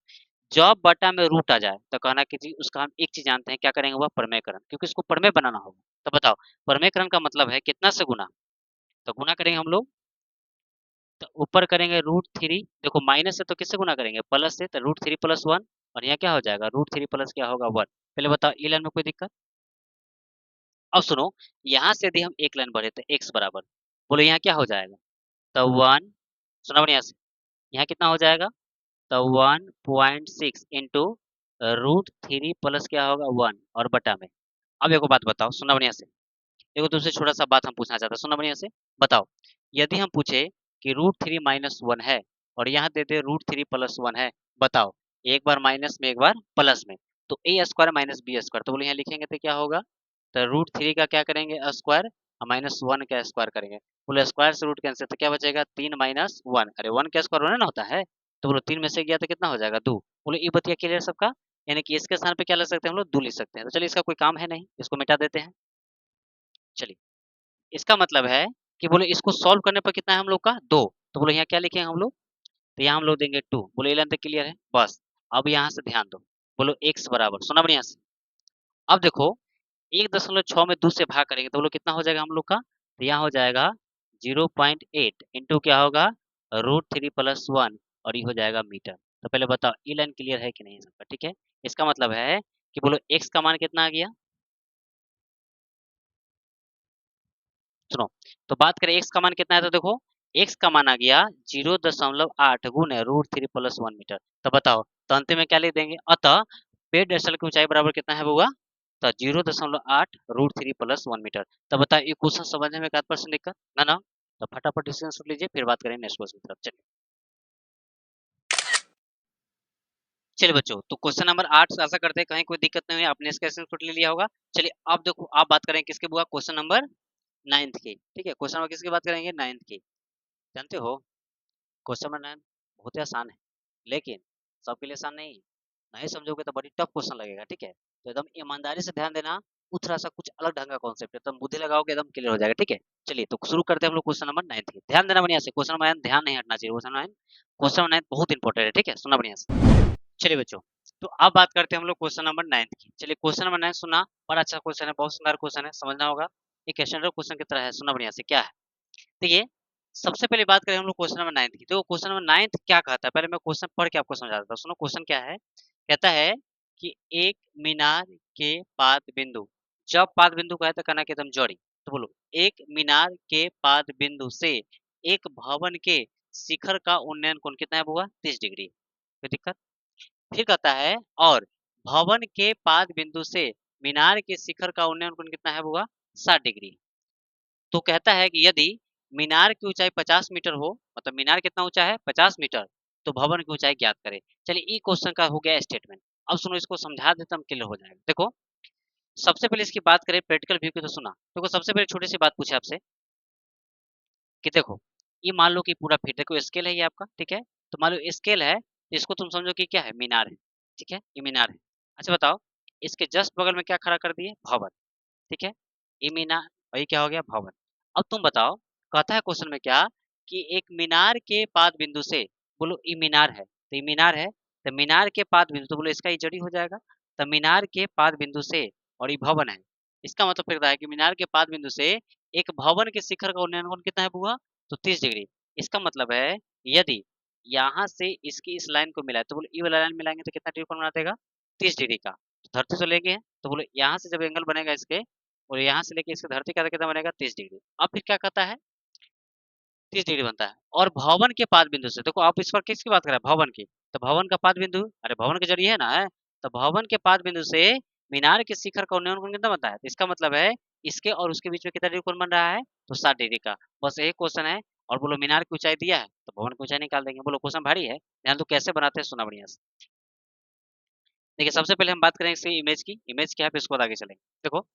जब बटा में रूट आ जाए तो कहना कि जी उसका हम एक चीज जानते हैं, क्या करेंगे? वह प्रमेयकरण, क्योंकि इसको प्रमेय बनाना होगा। तो बताओ, प्रमेयकरण का मतलब है कितना से गुना? तो गुना करेंगे हम लोग, तो ऊपर करेंगे रूट थ्री, देखो माइनस है तो किससे गुना करेंगे? प्लस से, तो रूट थ्री प्लस वन, और यहाँ क्या हो जाएगा? रूट थ्री प्लस क्या होगा? वन। पहले बताओ ई लाइन में कोई दिक्कत? अब सुनो, यहाँ से यदि हम एक लाइन बढ़े तो एक्स बराबर, बोलो यहाँ क्या हो जाएगा? तो वन, सुना बढ़िया से, यहाँ कितना हो जाएगा? तो 1.6 इंटू रूट थ्री प्लस क्या होगा? वन, और बटा में। अब एक बात बताओ, सुना बढ़िया से, देखो तुमसे छोटा सा बात हम पूछना चाहते हैं, सुनना बढ़िया से। बताओ, यदि हम पूछे कि रूट थ्री माइनस वन है और यहाँ दे दे रूट थ्री प्लस वन है, बताओ, एक बार माइनस में एक बार प्लस में, तो ए स्क्वायर माइनस बी स्क्वायर, तो बोले यहाँ लिखेंगे तो क्या होगा? तो रूट थ्री का क्या करेंगे? स्क्वायर, और माइनस वन का स्क्वायर करेंगे। बोले स्क्वायर से रूट कैंसिल, तो क्या बचेगा? तीन माइनस वन, अरे वन का स्क्वायर वन ना होता है, तो बोलो तीन में से गया तो कितना हो जाएगा? दो। बोले ये बतिया क्लियर सबका? यानी कि इसके स्थान पे क्या लिख सकते हैं हम लोग? दो लिख सकते हैं। तो चलिए इसका कोई काम है नहीं, इसको मिटा देते हैं। चलिए, इसका मतलब है कि बोले इसको सॉल्व करने पर कितना है हम लोग का? दो। तो बोले यहाँ क्या लिखेंगे हम लोग? तो यहाँ हम लोग देंगे टू। बोले लेंथ क्लियर है? बस। अब यहाँ से ध्यान दो, बोलो एक्स बराबर, सुना बढ़िया से, अब देखो 1.6 में 2 से भाग करेंगे तो बोलो कितना हो जाएगा हम लोग का? तो यहाँ हो जाएगा 0.8 इंटू क्या होगा? रूट थ्री प्लस वन, और ये हो जाएगा मीटर। तो पहले बताओ ई लाइन क्लियर है कि नहीं सबका? ठीक है, इसका मतलब है कि बोलो एक्स का मान कितना आ गया? सुनो, तो बात करें एक्स का मान कितना है, तो देखो एक्स का मान आ गया 0.8 गुने root three plus one metre. तो बताओ, तो अंत में क्या लिख देंगे? अतः पेड़ स्थल की ऊंचाई बराबर कितना है बुआ? तो 0.8 root three plus one metre. तो बताओ ये क्वेश्चन समझने में 1% दिक्कत? ना ना, तो फटाफट डिसीजन सुन लीजिए, फिर बात करेंगे नेक्स्ट क्वेश्चन की तरफ। चलिए चलिए बच्चों, तो क्वेश्चन नंबर 8 से आशा करते हैं कहीं कोई दिक्कत नहीं हुई, आपने इसका स्क्रीनशॉट ले लिया होगा। चलिए आप देखो, आप बात करें किसके बुआ? क्वेश्चन नंबर नाइन्थ की। ठीक है, क्वेश्चन नंबर किसकी बात करेंगे? नाइन्थ की। जानते हो, क्वेश्चन नंबर 9 बहुत ही आसान है, लेकिन सबके लिए आसान नहीं। नहीं समझोगे तो बड़ी टफ क्वेश्चन लगेगा। ठीक है, तो एकदम ईमानदारी से ध्यान देना, थोड़ा सा कुछ अलग ढंग का कॉन्सेप्ट है, एकदम बुद्धि लगाओगे एकदम क्लियर हो जाएगा। ठीक है, चलिए तो शुरू करते हैं हम लोग क्वेश्चन नंबर 9 की। ध्यान देना बढ़िया से, क्वेश्चन नंबर 9 ध्यान नहीं हटना चाहिए। क्वेश्चन नंबर 9 बहुत इंपॉर्टेंट है। ठीक है, सुनना बढ़िया से। चलिए बच्चों, तो अब बात करते हैं हम लोग क्वेश्चन नंबर 9 की। चलिए क्वेश्चन नंबर 9 सुना, बड़ा अच्छा क्वेश्चन है, बहुत सुंदर क्वेश्चन है, समझना होगा। एक स्टैंडर्ड क्वेश्चन की तरह है, सुनना बढ़िया से क्या है। देखिए, सबसे पहले बात करें हम लोग क्वेश्चन नंबर 9 की। तो क्वेश्चन नंबर 9 क्या कहता है, पहले मैं क्वेश्चन पढ़ के आपको समझा देता हूँ। सुनो क्वेश्चन क्या है, कहता है कि एक मीनार के पाद बिंदु, जब पाद बिंदु का है तो कहना कि एकदम जड़ी। तो बोलो, एक मीनार के पाद बिंदु से एक भवन के शिखर का उन्नयन कोण कितना है बुआ? 30 डिग्री। कोई दिक्कत? फिर कहता है, और भवन के पाद बिंदु से मीनार के शिखर का उन्नयन कोण कितना है बुआ? 60 डिग्री। तो कहता है कि यदि मीनार की ऊंचाई 50 मीटर हो, मतलब मीनार कितना ऊंचा है? 50 मीटर, तो भवन की ऊंचाई ज्ञात करें। चलिए ये क्वेश्चन का हो गया स्टेटमेंट। अब सुनो, इसको समझा देता हम, क्लियर हो जाएगा। देखो, सबसे पहले इसकी बात करें प्रैक्टिकल व्यू की तो सुना देखो, सबसे पहले छोटी सी बात पूछे आपसे कि देखो ये मान लो कि पूरा फीट देखो स्केल है ये आपका, ठीक है। तो मान लो स्केल है तो इसको तुम समझो कि क्या है, मीनार है, ठीक है, ये मीनार है। अच्छा बताओ, इसके जस्ट बगल में क्या खड़ा कर दिए, भवन, ठीक है। ये मीनार और ये क्या हो गया, भवन। अब तुम बताओ, कहता है क्वेश्चन में क्या कि एक मीनार के पाद बिंदु से, बोलो ये मीनार है तो ये मीनार है, तो मीनार के पाद बिंदु तो बोलो इसका ये जड़ी हो जाएगा। तो मीनार के पाद बिंदु से और ये भवन है, इसका मतलब फिर है कि मीनार के पाद बिंदु से एक भवन के शिखर का उन्नयन कोण कितना है बुआ, तो 30 डिग्री। इसका मतलब है यदि यहाँ से इसकी इस लाइन को मिलाए तो बोलो ये वाला लाइन मिलाएंगे तो कितना डिग्री कोण बना देगा, 30 डिग्री का। तो धरती तो लेंगे तो बोलो यहाँ से जब एंगल बनेगा इसके और यहाँ से लेके इसके धरती का कितना बनेगा, 30 डिग्री। अब फिर क्या कहता है, 30 डिग्री बनता है। और भवन के पाद बिंदु से देखो, आप इस पर किसकी बात कर रहे हैं, भवन की। तो भवन का पाद बिंदु, अरे भवन के जरिए है ना, है। तो भवन के पाद बिंदु से मीनार के शिखर का उन्नयन कोण कितना बनता है, तो इसका मतलब है इसके और उसके बीच में कितना डिग्री कोण बन रहा है, तो 60 डिग्री का। बस यही क्वेश्चन है। और बोलो मीनार की ऊंचाई दिया है तो भवन की ऊंचाई निकाल देंगे। बोलो क्वेश्चन भारी है, ध्यान दो कैसे बनाते हैं, सुना बढ़िया से। देखिए सबसे पहले हम बात करेंगे इसकी इमेज की, इमेज क्या है फिर उसके बाद आगे चलेंगे। देखो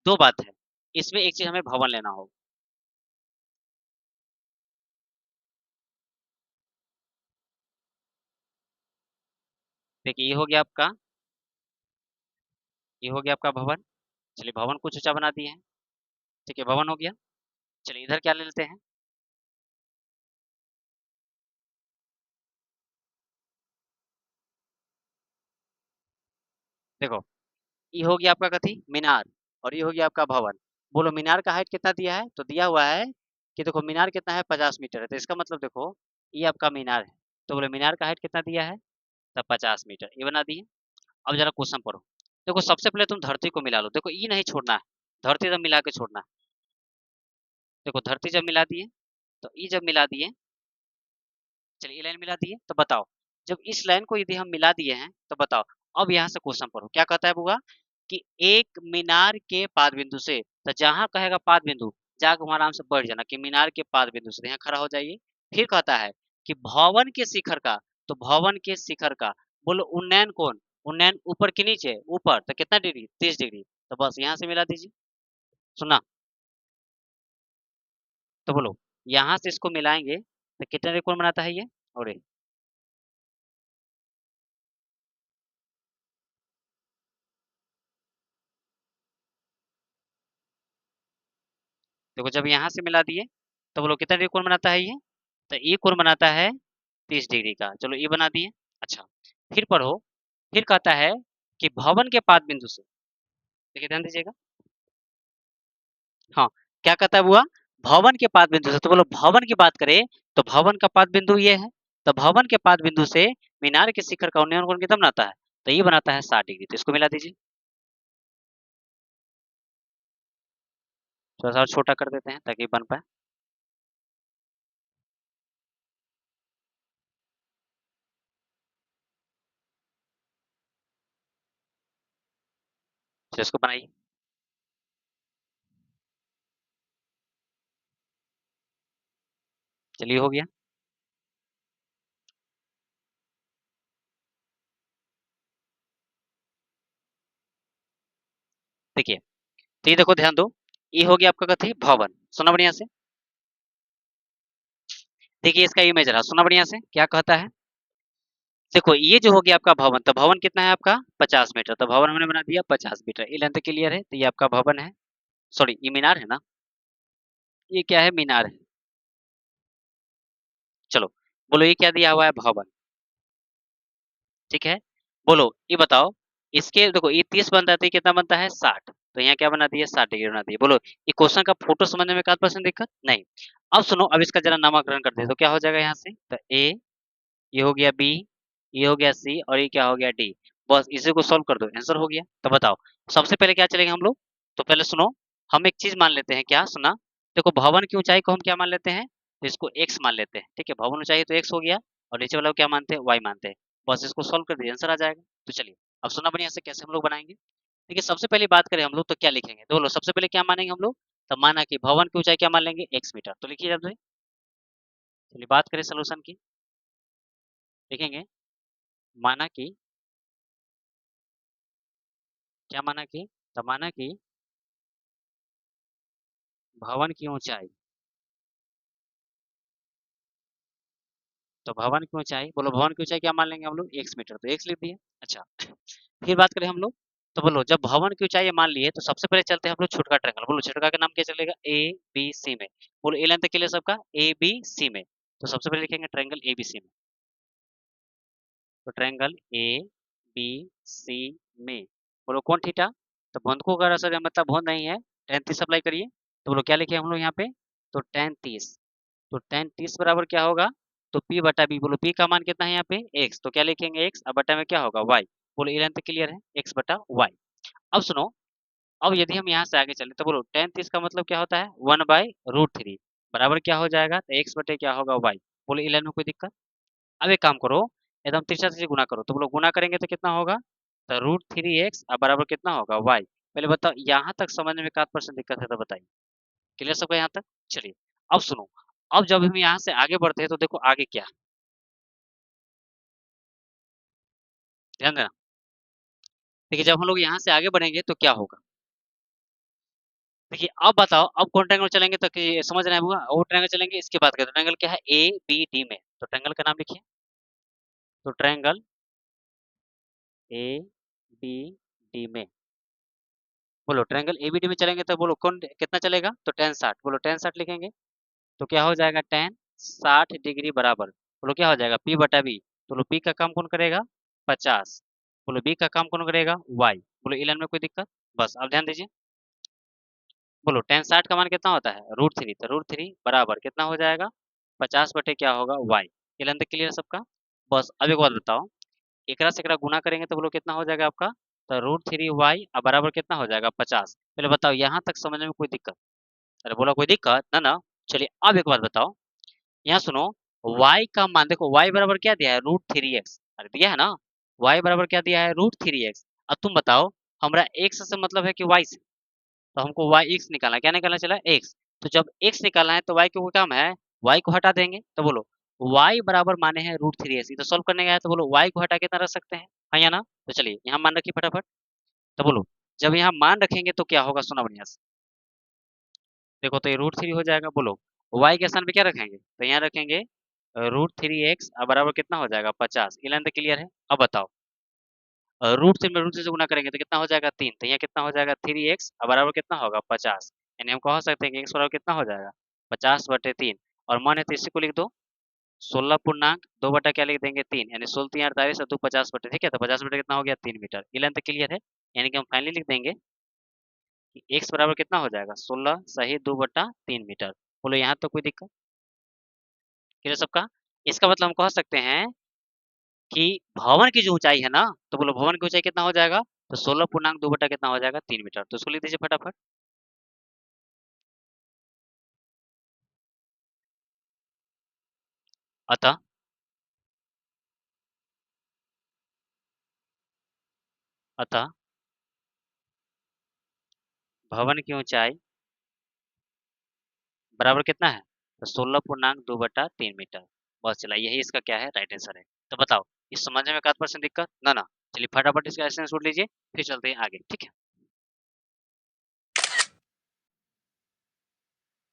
दो बात है, इसमें एक चीज हमें भवन लेना होगा। देखिए ये हो गया आपका, ये हो गया आपका भवन। चलिए भवन कुछ ऊंचा बना दिए हैं, ठीक है, भवन हो गया। चलिए इधर क्या ले लेते हैं, देखो ये हो गया आपका कथी, मीनार, और ये हो गया आपका भवन। बोलो मीनार का हाइट कितना दिया है, तो दिया हुआ है कि देखो मीनार कितना है, 50 मीटर है। तो इसका मतलब देखो ये आपका मीनार है, तो बोलो मीनार का हाइट कितना दिया है, तब 50 मीटर, ये बना दिए। अब जरा क्वेश्चन पढ़ो। देखो सबसे पहले तुम धरती को मिला लो, देखो ये नहीं छोड़ना है, धरती जब मिला के छोड़ना है। देखो धरती जब मिला दिए, तो ये जब मिला दिए, चलिए ये लाइन मिला दिए, तो बताओ जब इस लाइन को यदि हम मिला दिए हैं तो बताओ, अब यहाँ से क्वेश्चन पढ़ो क्या कहता है बुआ, कि एक मीनार के पाद बिंदु से, तो जहां कहेगा पाद बिंदु जाकर वहां आराम से बैठ जाना कि मीनार के पाद बिंदु से, यहाँ खड़ा हो जाइए। फिर कहता है कि भवन के शिखर का, तो भवन के शिखर का, बोलो उन्नयन कोण, उन्नयन ऊपर के नीचे, ऊपर तो कितना डिग्री, 30 डिग्री। तो बस यहाँ से मिला दीजिए, सुना। तो बोलो यहाँ से इसको मिलाएंगे तो कितना डिग्री कोण बनाता है ये, और ये देखो जब यहाँ से मिला दिए तो बोलो कितना डिग्री कोण बनाता है ये, तो ये कोण बनाता है 30 डिग्री का। चलो ये बना दिए। अच्छा फिर पढ़ो, फिर कहता है कि भवन के पाद बिंदु से, देखिए ध्यान दीजिएगा, हाँ क्या कहता है बुआ, भवन के पाद बिंदु से। तो बोलो भवन की बात करें तो भवन का पाद बिंदु ये है, तो भवन के पाद बिंदु से मीनार के शिखर का उन्नयन कोण कितना बनाता है, तो ये बनाता है 60 डिग्री। तो इसको मिला दीजिए, थोड़ा सा और छोटा कर देते हैं ताकि बन पाए। तो इसको बनाइए, चलिए हो गया। देखिए तो ये देखो ध्यान दो, ये हो गया आपका कथी, भवन, सुना बढ़िया से। देखिए इसका इमेज रहा, सुना बढ़िया से क्या कहता है। देखो ये जो हो गया आपका भवन, तो भवन कितना है आपका, 50 मीटर, तो भवन हमने बना दिया 50 मीटर, ये लेंथ क्लियर है। तो ये आपका भवन है, सॉरी ये मीनार है ना, ये क्या है, मीनार है। चलो बोलो ये क्या दिया हुआ है, भवन, ठीक है। बोलो ये बताओ, इसके देखो ये 30 बनता है तो ये कितना बनता है, 60, तो यहाँ क्या बना दिया, 60 डिग्री बना दिया। बोलो ये क्वेश्चन का फोटो समझने में 1% दिक्कत नहीं। अब सुनो, अब इसका जरा नामकरण कर दे तो क्या हो जाएगा, यहाँ से तो ए, ये हो गया बी, ये हो गया सी, और ये क्या हो गया डी। बस इसी को सॉल्व कर दो, आंसर हो गया। तो बताओ सबसे पहले क्या चलेंगे हम लोग, तो पहले सुनो, हम एक चीज मान लेते हैं, क्या सुना, देखो भवन की ऊंचाई को हम क्या मान लेते हैं, तो इसको एक्स मान लेते हैं, ठीक है, भवन ऊंचाई तो एक्स हो गया, और नीचे वाला को क्या मानते हैं, वाई मानते हैं। बस इसको सॉल्व कर दिए, आंसर आ जाएगा। तो चलिए अब सुना बढ़िया से कैसे हम लोग बनाएंगे। देखिए सबसे पहले बात करें हम लोग तो क्या लिखेंगे, तो बोलो सबसे पहले क्या मानेंगे हम लोग, तो माना कि भवन की ऊंचाई क्या मान लेंगे, एक्स मीटर, तो लिखिए जल्दी। चलिए बात करें सोल्यूशन की, लिखेंगे, माना कि, क्या माना कि तो माना कि भवन की ऊंचाई, तो भवन की ऊंचाई, बोलो भवन की ऊंचाई क्या मान लेंगे हम लोग, x मीटर, तो x लिख दिए। अच्छा, फिर बात करें हम लोग, तो बोलो जब भवन की ऊंचाई मान लिए तो सबसे पहले चलते हैं हम लोग छोटका ट्रायंगल, बोलो छोटका का नाम क्या चलेगा, ए बी सी में, बोलो ए लेंथ के लिए सबका ए बी सी में, तो सबसे पहले लिखेंगे ट्रायंगल ए बी सी में, तो ट्रायंगल ए बी सी में, बोलो कौन थीटा, तो बंधकों का असर मतलब बंध नहीं है, tan 30 अप्लाई करिए, तो बोलो क्या लिखे हम लोग यहाँ पे, तो tan 30, तो tan 30 बराबर क्या होगा, तो p बटा b, बोलो p का मान कितना है यहाँ पे x, तो क्या लिखेंगे x, अब बटा में क्या होगा y, बोलो ये लेंथ क्लियर है, x बटा y। अब सुनो, अब यदि हम यहाँ से आगे चले तो बोलो tan 30 का मतलब क्या होता है, 1/√3 बराबर क्या हो जाएगा, तो x बटे क्या होगा y, बोलो ये लाइन में कोई दिक्कत। अब एक काम करो, एकदम तिरछा से गुना करो, तो बोलो गुना करेंगे तो कितना होगा, तो √3x अब बराबर कितना होगा y। पहले बताओ यहाँ तक समझने में 1% दिक्कत है तो बताइए, क्लियर सबका यहाँ तक। चलिए अब सुनो, अब जब हम यहाँ से आगे बढ़ते हैं तो देखो आगे क्या, ध्यान देना, देखिए जब हम लोग यहाँ से आगे बढ़ेंगे तो क्या होगा, देखिए अब बताओ अब कौन ट्रायंगल चलेंगे, तो कि समझ रहे हैं होगा, वो ट्रायंगल चलेंगे, इसकी बात करें, ट्रायंगल क्या है ए बी डी में, तो ट्रायंगल का नाम लिखिए, तो ट्रायंगल ए बी डी में, बोलो ट्रायंगल ए बी डी में चलेंगे तो बोलो कौन कितना चलेगा, तो tan 60, बोलो tan 60 लिखेंगे, तो क्या हो जाएगा tan 60 डिग्री बराबर, बोलो क्या हो जाएगा p बटा b, बोलो p का काम कौन करेगा 50, बोलो b का काम कौन करेगा y, बोलो इलन में कोई दिक्कत, बस अब ध्यान दीजिए, बोलो tan 60 का मान कितना होता है √3, तो √3 बराबर कितना हो जाएगा 50 बटे क्या होगा y, इलन तक क्लियर सबका। बस अब एक बात बताओ, एकरा से एकरा गुना करेंगे तो बोलो कितना हो जाएगा आपका, तो √3y अब बराबर कितना हो जाएगा 50, पहले बताओ यहाँ तक समझने में कोई दिक्कत, अरे बोला कोई दिक्कत ना ना। चलिए अब एक बात बताओ, यहाँ सुनो, y का मान देखो, y बराबर क्या दिया है √3x, अरे दिया है ना, y बराबर क्या दिया है √3x, अब तुम बताओ हमारा x से मतलब है कि y से, तो हमको y x निकालना है, क्या निकालना चला x, तो जब x निकालना है तो y को काम है, y को हटा देंगे, तो बोलो y बराबर माने हैं √3x, तो सॉल्व करने गया है तो बोलो y को हटा के कितना रख सकते हैं, हाँ या ना, तो चलिए यहाँ मान रखिए फटाफट, तो बोलो जब यहाँ मान रखेंगे तो क्या होगा, सुना बढ़िया से, देखो तो ये √3 हो जाएगा, बोलो y के स्थान पे क्या रखेंगे, तो यहाँ रखेंगे √3x अब बराबर कितना हो जाएगा 50, ये लाइन तो क्लियर है। अब बताओ √3 में √3 से गुना करेंगे तो कितना हो जाएगा 3, तो यहाँ कितना हो जाएगा 3x अब बराबर कितना होगा 50, यानी हम कह सकते हैं कि x बराबर कितना हो जाएगा 50/3, और मान है तो इसी को लिख दो 16 पूर्णांक 2 बटा क्या लिख देंगे 3, यानी 16×3 = 48 और 2 50 बटे, ठीक है, तो 50 बटे कितना हो गया 3 मीटर, ये लाइन तो क्लियर है, यानी कि हम फाइनली लिख देंगे कि x बराबर कितना हो जाएगा 16 सही 2/3 मीटर, बोलो यहाँ तो कोई दिक्कत, क्लियर सबका। इसका मतलब हम कह सकते हैं कि भवन की जो ऊंचाई है ना, तो बोलो भवन की ऊंचाई कितना हो जाएगा, तो 16 पूर्णांक 2 बटा कितना हो जाएगा 3 मीटर, तो इसको लिख दीजिए फटाफट। अतः अतः भवन की ऊंचाई बराबर कितना है, तो 16 पूर्णांक 2/3 मीटर, बस चला यही इसका क्या है राइट आंसर है। तो बताओ इस समझने में 1% दिक्कत ना ना, चलिए फटाफट इसका एसेंस नोट लीजिए, फिर चलते हैं आगे, ठीक है।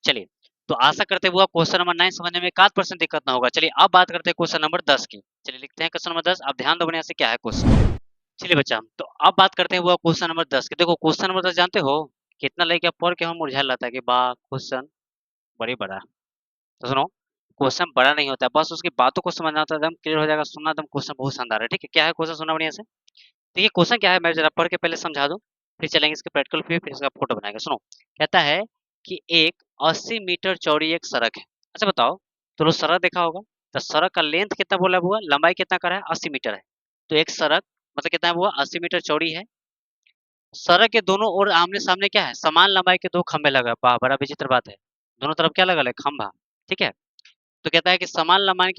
चलिए, तो आशा करते हुआ क्वेश्चन नंबर 9 समझने में 1% दिक्कत ना होगा। चलिए अब बात करते हैं क्वेश्चन नंबर 10 की। चलिए लिखते हैं क्वेश्चन नंबर 10, आप ध्यान दो बढ़िया से क्या है क्वेश्चन। चलिए बच्चा, तो अब बात करते हैं वो क्वेश्चन नंबर 10 की। देखो क्वेश्चन नंबर 10 जानते हो कितना लड़का पढ़ के हम मुरझा लाता है कि बा क्वेश्चन बड़ी बड़ा, तो सुनो क्वेश्चन बड़ा नहीं होता है, बस उसकी बातों को समझना होता है, एकदम क्लियर हो जाएगा, सुनना एकदम क्वेश्चन बहुत शानदार है, ठीक है। क्या है क्वेश्चन, सुनना बढ़िया से। देखिए क्वेश्चन क्या है, मैं जरा पढ़ के पहले समझा दूं, फिर चलेंगे इसके प्रैक्टिकल पे, फिर इसका फोटो बनाएंगे। सुनो, कहता है कि एक 80 मीटर चौड़ी एक सड़क है। अच्छा बताओ, तो लोग सड़क देखा होगा, तो सड़क का लेंथ कितना बोला हुआ, लंबाई कितना कर रहा है 80 मीटर है, तो एक सड़क मतलब कितना हुआ 80 मीटर चौड़ी है, सड़क के दोनों ओर आमने सामने क्या है, समान लंबाई के दो खंभे लगा, वाह बड़ा विचित्र बात है, दोनों तरफ क्या लगा है खंभा, ठीक है। तो कहता है कि समान लंबाई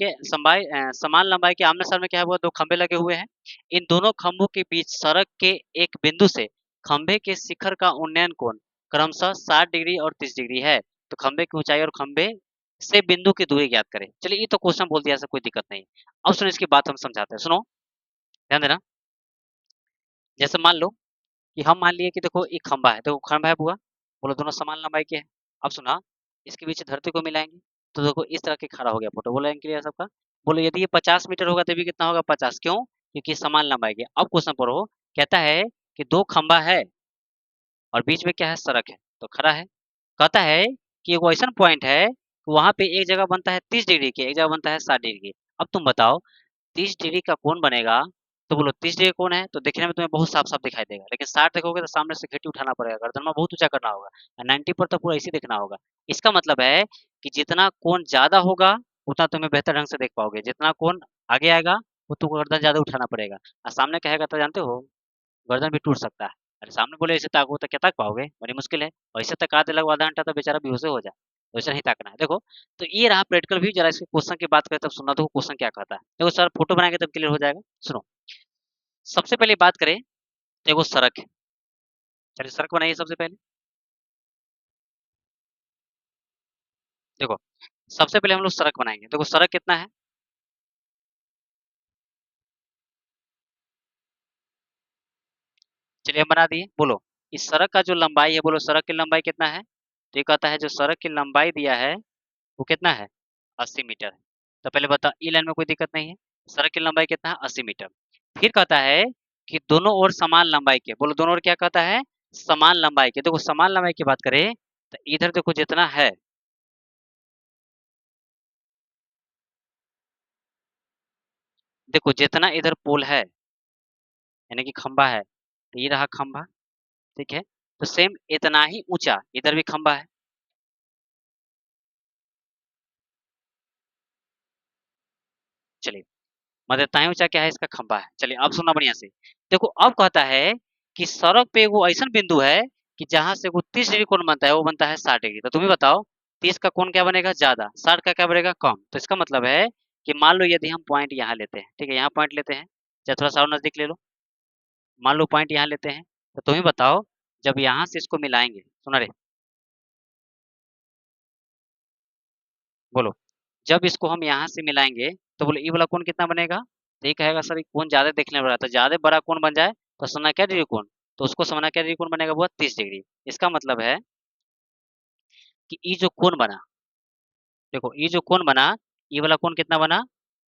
के आमने सामने क्या हुआ दो खंभे लगे हुए हैं, इन दोनों खंभों के बीच सड़क के एक बिंदु से खंभे के शिखर का उन्नयन कोण क्रमशः 60 डिग्री और 30 डिग्री है, तो खंभे की ऊंचाई और खंभे से बिंदु की दूरी ज्ञात करें। चलिए ये तो क्वेश्चन बोल दिया, ऐसा कोई दिक्कत नहीं। अब सुनो इसकी बात हम समझाते हैं, सुनो ध्यान देना। जैसे मान लो कि हम मान लिए कि देखो एक खंभा है, देखो खंभा है बुआ, बोलो दोनों समान लंबाई के हैं। अब सुना, इसके बीच धरती को मिलाएंगे तो देखो इस तरह के खड़ा हो गया फोटो। बोलो क्लियर सबका। बोलो यदि ये 50 मीटर होगा तभी कितना होगा 50, क्यों? क्योंकि समान लंबाई के। अब क्वेश्चन पढ़ो, कहता है कि दो खंभा है और बीच में क्या है, सड़क है, तो खड़ा है। कहता है कि एक ऐसा पॉइंट है, वहां पे एक जगह बनता है 30 डिग्री के, एक जगह बनता है 60 डिग्री के। अब तुम बताओ 30 डिग्री का कोण बनेगा, तो बोलो 30 डिग्री कौन है, तो देखने में तुम्हें बहुत साफ साफ दिखाई देगा, लेकिन 60 देखोगे तो सामने से घिट्टी उठाना पड़ेगा, गर्दन में बहुत ऊंचा करना होगा, 90 पर तो पूरा इसी देखना होगा। इसका मतलब है कि जितना कोण ज्यादा होगा उतना तुम्हें बेहतर ढंग से देख पाओगे, जितना कोण आगे आएगा वो तुमको गर्दन ज्यादा उठाना पड़ेगा। और सामने कहेगा तो जानते हो, गर्दन भी टूट सकता है। अरे सामने बोले ऐसे ताको तो क्या ताक पाओगे, बड़ी मुश्किल है। और ऐसे तक आधे लगभग आधा घंटा तो बेचारा बेहोश हो जाए, तो ऐसा नहीं ताकना है। देखो, तो ये रहा प्रैक्टिकल व्यू। जरा इसके क्वेश्चन की बात करें तब सुनना, तो क्वेश्चन क्या कहता है। देखो सर फोटो बनाएंगे तब क्लियर हो जाएगा। सुनो, सबसे पहले बात करें तो एगो सड़क है। चलिए सड़क बनाइए सबसे पहले। देखो, सबसे पहले हम लोग सड़क बनाएंगे। देखो सड़क कितना है, चलिए हम बना दिए। बोलो इस सड़क का जो लंबाई है, बोलो सड़क की लंबाई कितना है, तो ये कहता है जो सड़क की लंबाई दिया है वो कितना है, 80 मीटर है। तो पहले बता, ई लाइन में कोई दिक्कत नहीं है। सड़क की लंबाई कितना है, 80 मीटर। फिर कहता है कि दोनों ओर समान लंबाई के, बोलो दोनों ओर क्या कहता है, समान लंबाई के। देखो समान लंबाई की बात करें तो इधर देखो जितना है, देखो जितना इधर पोल है यानी कि खंबा है, तो ये रहा खंबा, ठीक है। तो सेम इतना ही ऊंचा इधर भी खंबा है। चलिए, मतलब इतना ही ऊंचा क्या है, इसका खंबा है। चलिए अब सुनना बढ़िया से। देखो अब कहता है कि सड़क पे वो ऐसा बिंदु है कि जहां से वो 30 डिग्री कोण बनता है, वो बनता है 60 डिग्री। तो तुम ही बताओ 30 का कोण क्या बनेगा, ज्यादा, 60 का क्या बनेगा, कम। तो इसका मतलब है कि मान लो यदि हम पॉइंट यहाँ लेते हैं, ठीक है, यहाँ पॉइंट लेते हैं, चाहे थोड़ा सा और नजदीक ले लो, मान लो पॉइंट यहाँ लेते हैं, तो तुम ही बताओ जब यहाँ से इसको मिलाएंगे, सुना रे, बोलो जब इसको हम यहाँ से मिलाएंगे तो बोलो ये वाला कोण कितना बनेगा, तो ये कहेगा सर ये कोण ज्यादा देखने में बड़ा है, तो ज्यादा बड़ा कोण बन जाए तो समझना क्या डिग्री कोण, तो उसको समझना क्या डिग्री कोण बनेगा, वो 30 डिग्री। इसका मतलब है कि ये जो कोण बना, देखो ये जो कोण बना, ये वाला कोण कितना बना,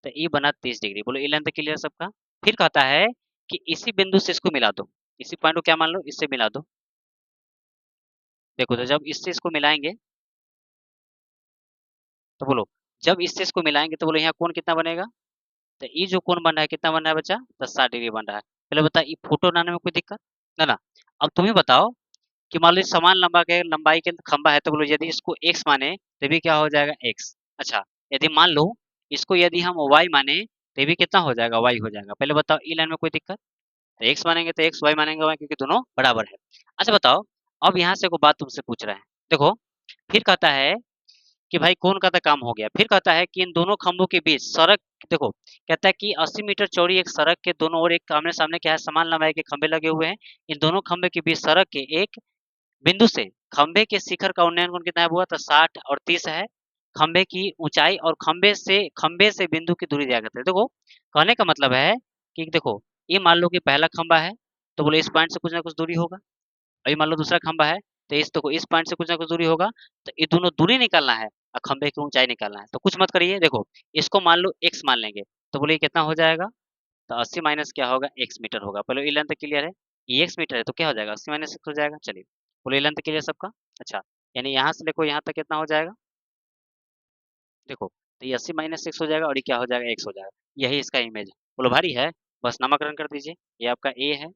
तो ये बना 30 डिग्री। बोलो ये लेंथ क्लियर सबका। फिर कहता है कि इसी बिंदु से इसको मिला दो, इसी पॉइंट को क्या मान लो, इससे मिला दो। देखो तो जब इससे इसको मिलाएंगे, तो बोलो जब इससे इसको मिलाएंगे तो बोलो यहाँ कोण कितना बनेगा, तो ये जो कोण बन रहा है कितना बन रहा है बच्चा, तो 60 डिग्री बन रहा है। पहले बता ये फोटो बनाने में कोई दिक्कत ना ना। अब तुम ही बताओ कि मान लो समान लंबाई के खंबा है, तो बोलो यदि इसको x माने तभी क्या हो जाएगा, x। अच्छा, यदि मान लो इसको यदि हम y माने तभी कितना हो जाएगा, y हो जाएगा। पहले बताओ ई लाइन में कोई दिक्कत, तो x मानेंगे तो x, y मानेंगे y, क्योंकि दोनों बराबर है। अच्छा बताओ, अब यहाँ से कोई बात तुमसे पूछ रहा है। देखो फिर कहता है कि भाई कौन का तो काम हो गया। फिर कहता है कि इन दोनों खंभों के बीच सड़क, देखो कहता है कि 80 मीटर चौड़ी एक सड़क के दोनों ओर एक आमने सामने क्या है, समान लंबाई के खंभे लगे हुए हैं। इन दोनों खंभे के बीच सड़क के एक बिंदु से खंभे के शिखर का उन्नयन कोण कितना है, हुआ तो 60 और 30 है। खंभे की ऊंचाई और खंभे से बिंदु की दूरी दिया गया है। देखो कहने का मतलब है कि देखो ये मान लो कि पहला खंभा है, तो बोले इस पॉइंट से कुछ ना कुछ दूरी होगा। अभी मान लो दूसरा खंभा है, तो इस देखो इस पॉइंट से कुछ ना कुछ दूरी होगा। तो ये दोनों दूरी निकालना है और खंभे की ऊंचाई निकालना है। तो कुछ मत करिए, देखो इसको मान लो x मान लेंगे, तो बोले कितना हो जाएगा, तो 80 माइनस क्या होगा, x मीटर होगा। पहले ये लेंथ क्लियर है, ये x मीटर है तो क्या हो जाएगा, 80 माइनस x हो जाएगा। चलिए बोले ये लेंथ क्लियर सबका। अच्छा, यानी यहाँ से लेको यहाँ तक कितना हो जाएगा, देखो तो ये 80 माइनस x हो जाएगा और ये क्या हो जाएगा, x हो जाएगा। यही इसका इमेज है। बोलो भारी है, बस नामकरण कर दीजिए। ये आपका a है,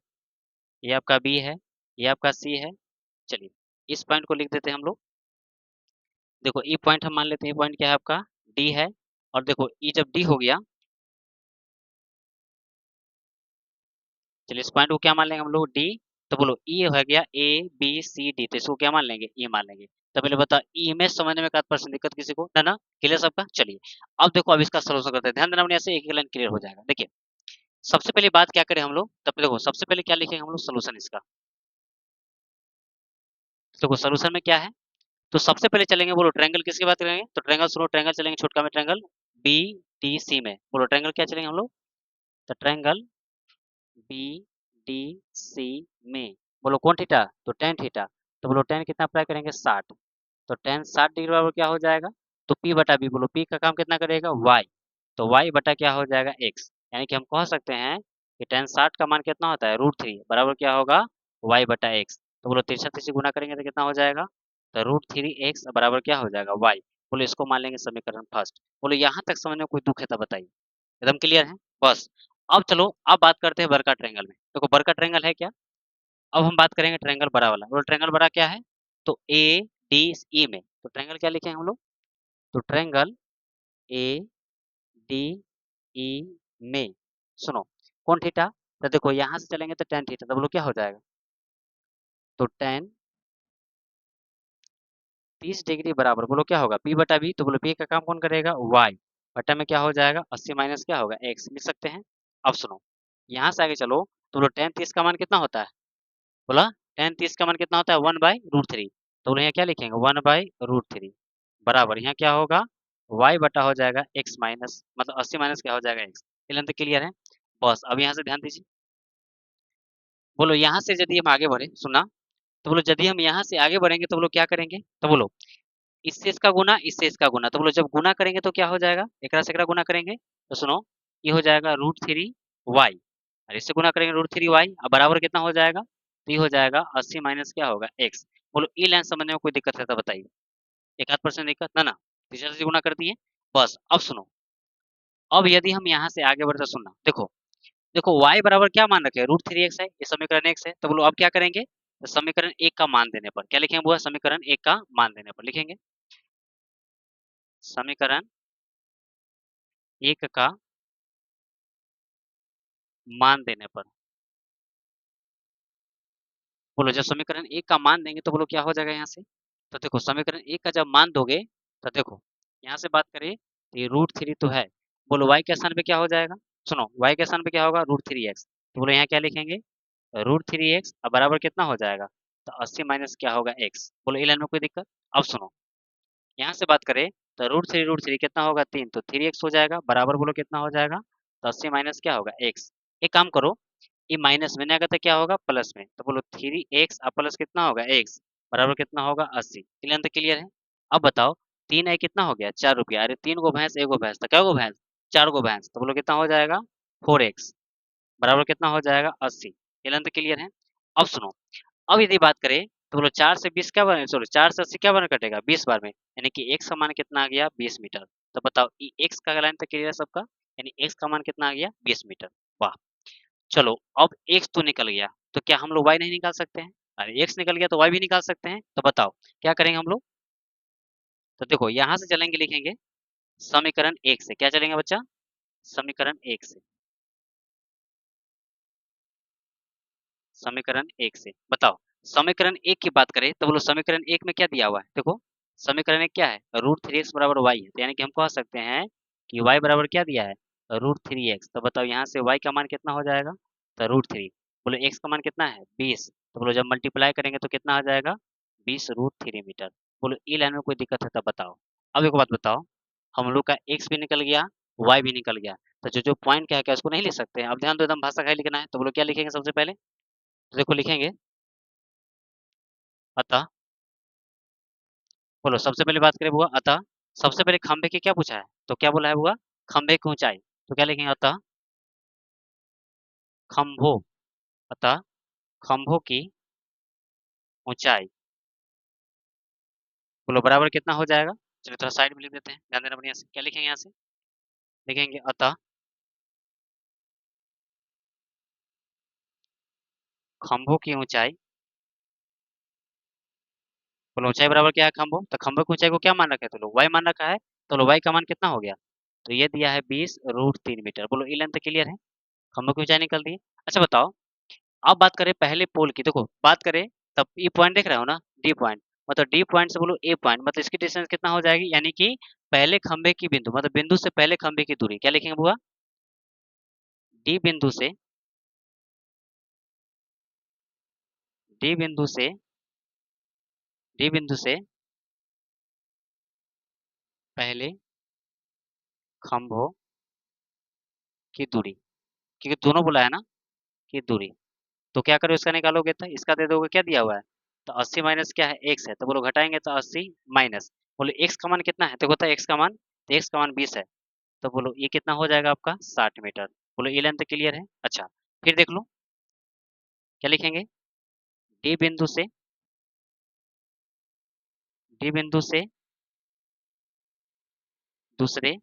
ये आपका b है, ये आपका c है। चलिए इस पॉइंट को लिख देते हैं हम लोग। देखो ई पॉइंट हम मान लेते हैं, ये पॉइंट क्या है आपका, डी है। और देखो ई जब डी हो गया, चलिए इस पॉइंट को क्या मान लेंगे हम लोग, डी। तो बोलो ई हो गया ए बी सी डी, तो इसको क्या मान लेंगे, ई मान लेंगे। तो पहले बता ई इमेज समझने में 1% दिक्कत किसी को ना ना, क्लियर सबका। चलिए अब देखो अब इसका सोल्यूशन करते हैं, ध्यान देना अपने, ऐसे एक लाइन क्लियर हो जाएगा। देखिए सबसे पहले बात क्या करें हम लोग, तब देखो सबसे पहले क्या लिखेंगे हम लोग, सोल्यूशन इसका। देखो सोल्यूशन में क्या है, तो सबसे पहले चलेंगे, बोलो ट्रायंगल किसकी बात करेंगे, तो ट्रायंगल सुनो, ट्रायंगल चलेंगे छोटका में, ट्रायंगल बी डी सी में। बोलो ट्रायंगल क्या चलेंगे हम लोग, तो ट्रायंगल बी डी सी में। बोलो कौन थीटा, तो टेन थीटा। तो बोलो टेन कितना अप्लाई करेंगे, 60। तो टेन 60 डिग्री बराबर क्या हो जाएगा, तो पी बटा बी, बोलो पी का काम कितना करेगा, वाई। तो वाई बटा क्या हो जाएगा, एक्स। यानी कि हम कह सकते हैं कि टेन 60 का मान कितना होता है, √3 बराबर क्या होगा, वाई बटा एक्स। तो बोलो तिरछा तिरछी गुना करेंगे तो कितना हो जाएगा, तो √3x बराबर क्या हो जाएगा, वाई। बोलो इसको मान लेंगे समीकरण फर्स्ट। बोलो यहाँ तक समझ में कोई दुख है तो बताइए, एकदम क्लियर है। बस अब चलो, अब बात करते हैं बरका ट्रायंगल में। देखो बरका ट्रायंगल है क्या, अब हम बात करेंगे ट्रायंगल बड़ा वाला। बोलो ट्रायंगल बड़ा क्या है, तो ए डी ई में, तो ट्रायंगल क्या लिखे हैं हम लोग, तो ट्रायंगल ए डी ई में, सुनो कौन थीटा, तो देखो यहाँ से चलेंगे तो टेन थीटा, तो बोलो क्या हो जाएगा, तो टेन 30 डिग्री बराबर, बोलो क्या होगा, पी बटा बी। तो बोलो पी का काम कौन करेगा, वाई बटा में क्या हो जाएगा, 80 माइनस क्या होगा, एक्स, लिख सकते हैं। अब सुनो, यहाँ से आगे चलो, तो बोलो टेन 30 का मान कितना होता है, बोला टेन 30 का मान कितना होता है, 1/√3। तो बोलो यहाँ क्या लिखेंगे, 1/√3 बराबर, यहाँ क्या होगा, वाई बटा हो जाएगा एक्स माइनस, मतलब 80 माइनस क्या हो जाएगा, एक्स। क्लियर है। बस अब यहाँ से ध्यान दीजिए, बोलो यहाँ से यदि हम आगे बढ़े, सुना, तो बोलो यदि हम यहाँ से आगे बढ़ेंगे तो बोलो क्या करेंगे, तो बोलो इससे इसका गुना, इससे इसका गुना। तो बोलो जब गुना करेंगे तो क्या हो जाएगा, एकरा से एकरा गुना करेंगे तो सुनो, ये हो जाएगा √3y, और इससे गुना करेंगे √3y, अब बराबर कितना हो जाएगा, तो ये हो जाएगा 80 माइनस क्या होगा, x। बोलो ई लाइन समझने में कोई दिक्कत है तो बताइए, एक आध परसेंट दिक्कत ना, ना तीसरे से गुना कर दिए। बस अब सुनो, अब यदि हम यहाँ से आगे बढ़ते, सुनना देखो, देखो y बराबर क्या मान रखे हैं, √3x है, ये समीकरण x है। तो बोलो अब क्या करेंगे, तो समीकरण एक का मान देने पर क्या लिखेंगे, बुआ समीकरण एक का मान देने पर लिखेंगे, समीकरण एक का मान देने पर। बोलो जब समीकरण एक का मान देंगे तो बोलो क्या हो जाएगा यहाँ से, तो देखो समीकरण एक का जब मान दोगे, तो देखो यहाँ से बात करें तो ये √3 तो है, बोलो y के स्थान पे क्या हो जाएगा, सुनो y के स्थान पे क्या होगा, √3x। तो बोलो यहाँ क्या लिखेंगे, √3x, अब बराबर कितना हो जाएगा, तो 80 माइनस क्या होगा, x। बोलो इस लाइन में कोई दिक्कत। अब सुनो, यहाँ से बात करें तो √3 कितना होगा, 3, तो 3x हो जाएगा, बराबर बोलो कितना हो जाएगा, तो 80 माइनस क्या होगा, x। एक काम करो, ये माइनस में नहीं आएगा तो क्या होगा, प्लस में। तो बोलो 3x और प्लस कितना होगा, x, बराबर कितना होगा, 80। क्लियर है। अब बताओ, 3 कितना हो गया, 4 रुपया, अरे 3 गो भैंस, 1 गो भैंस, तो क्या गो भैंस, 4 गो भैंस। तो बोलो कितना हो जाएगा, 4x, बराबर कितना हो जाएगा, 80। क्लियर है। अब सुनो, अब यदि बात करें तो बोलो 4 से 20 क्या बने, सॉरी 4 से 80 क्या बने कटेगा, 20 बार में, यानी कि x का मान कितना आ गया, 20 मीटर। तो बताओ ये x का लाइन तक क्लियर है सबका, यानी x का मान कितना आ गया, 20 मीटर। वाह, चलो अब x तो निकल गया, तो क्या हम लोग y नहीं निकाल सकते हैं, अरे x निकल गया तो y भी निकाल सकते हैं। तो बताओ क्या करेंगे हम लोग, तो देखो यहाँ से चलेंगे, लिखेंगे समीकरण एक से, क्या चलेंगे बच्चा, समीकरण एक से, समीकरण एक से बताओ, समीकरण एक की बात करें तो बोलो समीकरण एक में क्या दिया हुआ है, देखो समीकरण एक क्या है, √3x बराबर y है, तो यानी कि हम कह सकते हैं कि y बराबर क्या दिया है, √3x। तो बताओ यहाँ से y का मान कितना हो जाएगा, तो √3। बोलो x का मान कितना है, 20। तो बोलो जब मल्टीप्लाई करेंगे तो कितना आ जाएगा, 20 √3 मीटर। बोलो ई लाइन में कोई दिक्कत है तो बताओ। अब एक बात बताओ, हम लोग का x भी निकल गया, y भी निकल गया, तो जो जो पॉइंट क्या है क्या उसको नहीं लिख सकते हैं। अब ध्यान दो, एकदम भाषा खाई लिखना है। तो बोलो क्या लिखेंगे सबसे पहले, तो देखो लिखेंगे, अतः, बोलो सबसे पहले बात करें बुआ, अतः सबसे पहले खंभे की क्या पूछा है, तो क्या बोला है बुआ, खंभे की ऊंचाई। तो क्या लिखेंगे, अतः खंभों, अतः खंभों की ऊंचाई, बोलो बराबर कितना हो जाएगा। चलिए थोड़ा साइड में लिख देते हैं, ध्यान देना बढ़िया से, क्या लिखेंगे यहाँ से, लिखेंगे अतः खंभों की ऊंचाई, बोलो ऊंचाई बराबर क्या है, खंभों, तो खंभों की ऊंचाई को क्या मान रखा है, तो लोग वाई मान रखा है। तो लो वाई का मान कितना हो गया, तो ये दिया है 20 √3 मीटर। बोलो ई लेंथ क्लियर है, खंभों की ऊंचाई निकल दी। अच्छा बताओ, अब बात करें पहले पोल की, देखो बात करें तब ये पॉइंट देख रहे हो ना, डी पॉइंट, मतलब डी पॉइंट से बोलो ए पॉइंट, मतलब इसकी डिस्टेंस कितना हो जाएगी, यानी कि पहले खंबे की बिंदु, मतलब बिंदु से पहले खंबे की दूरी, क्या लिखेंगे बुआ, डी बिंदु से, डी बिंदु से, डी बिंदु से पहले खंभों की दूरी, क्योंकि दोनों बोला है ना, की दूरी, तो क्या करो, इसका निकालोगे तो इसका दे दोगे, क्या दिया हुआ है, तो 80 माइनस क्या है, x है, तो बोलो घटाएंगे तो 80 माइनस, बोलो x का मान कितना है, तो होता है x का मान, तो x का मान 20 है, तो बोलो ये कितना हो जाएगा आपका 60 मीटर। बोलो ये लेंथ क्लियर है। अच्छा, फिर देख लो क्या लिखेंगे, डी बिंदु से, डी बिंदु से दूसरे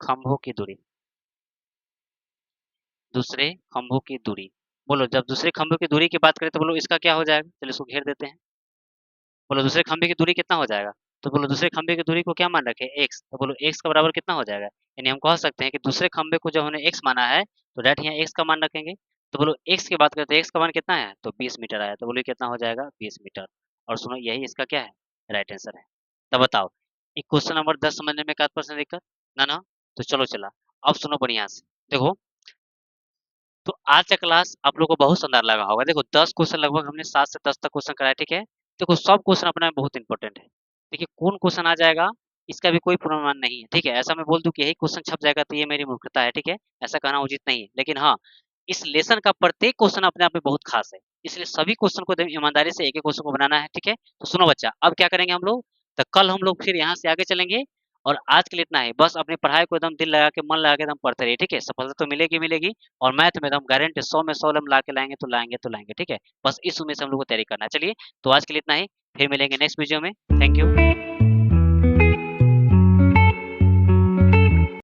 खंभों की दूरी, दूसरे खंभों की दूरी, बोलो जब दूसरे खंभों की दूरी की बात करें तो बोलो इसका क्या हो जाएगा, चलो इसको घेर देते हैं, बोलो दूसरे खंभे की दूरी कितना हो जाएगा, तो बोलो दूसरे खंभे की दूरी को क्या मान रखे, x, तो बोलो x का बराबर कितना हो जाएगा, यानी हम कह सकते हैं कि दूसरे खंभे को जब हमने x माना है तो डायरेक्ट यहाँ x का मान रखेंगे, तो बोलो x की बात करते हैं, x का मान कितना है, तो 20 मीटर आया, तो बोलो ये कितना हो जाएगा 20 मीटर। और सुनो यही इसका क्या है, राइट आंसर है। तब बताओ, एक क्वेश्चन नंबर 10 समझने में 1% दिक्कत ना ना, तो चलो चला, अब सुनो बढ़िया से देखो, तो आज का क्लास आप लोगों को बहुत शानदार लगा होगा। देखो 10 क्वेश्चन लगभग हमने 7 से 10 तक क्वेश्चन कराए, ठीक है। देखो सब क्वेश्चन अपने में बहुत इंपॉर्टेंट है। देखिए कौन क्वेश्चन आ जाएगा इसका भी कोई पूर्वानुमान नहीं है, ठीक है। ऐसा मैं बोल दूं कि यही क्वेश्चन छप जाएगा तो ये मेरी मूर्खता है, ठीक है। ऐसा कहना उचित नहीं है, लेकिन हाँ, इस लेसन का प्रत्येक क्वेश्चन अपने आप में बहुत खास है, इसलिए सभी क्वेश्चन को एकदम ईमानदारी से एक एक क्वेश्चन को बनाना है, ठीक है। तो सुनो बच्चा, अब क्या करेंगे हम लोग, तो कल हम लोग फिर यहाँ से आगे चलेंगे, और आज के लिए इतना ही। बस अपनी पढ़ाई को एकदम दिल लगा के, मन लगा के एकदम पढ़ते रहिए, ठीक है। सफलता तो मिलेगी मिलेगी, और मैथ में एकदम गारंटी 100 में 100 हम ला के लाएंगे तो लाएंगे तो लाएंगे, ठीक है। बस इस उम्मीद से हम लोग को तैयारी करना है। चलिए, तो आज के लिए इतना ही, फिर मिलेंगे नेक्स्ट वीडियो में। Thank you.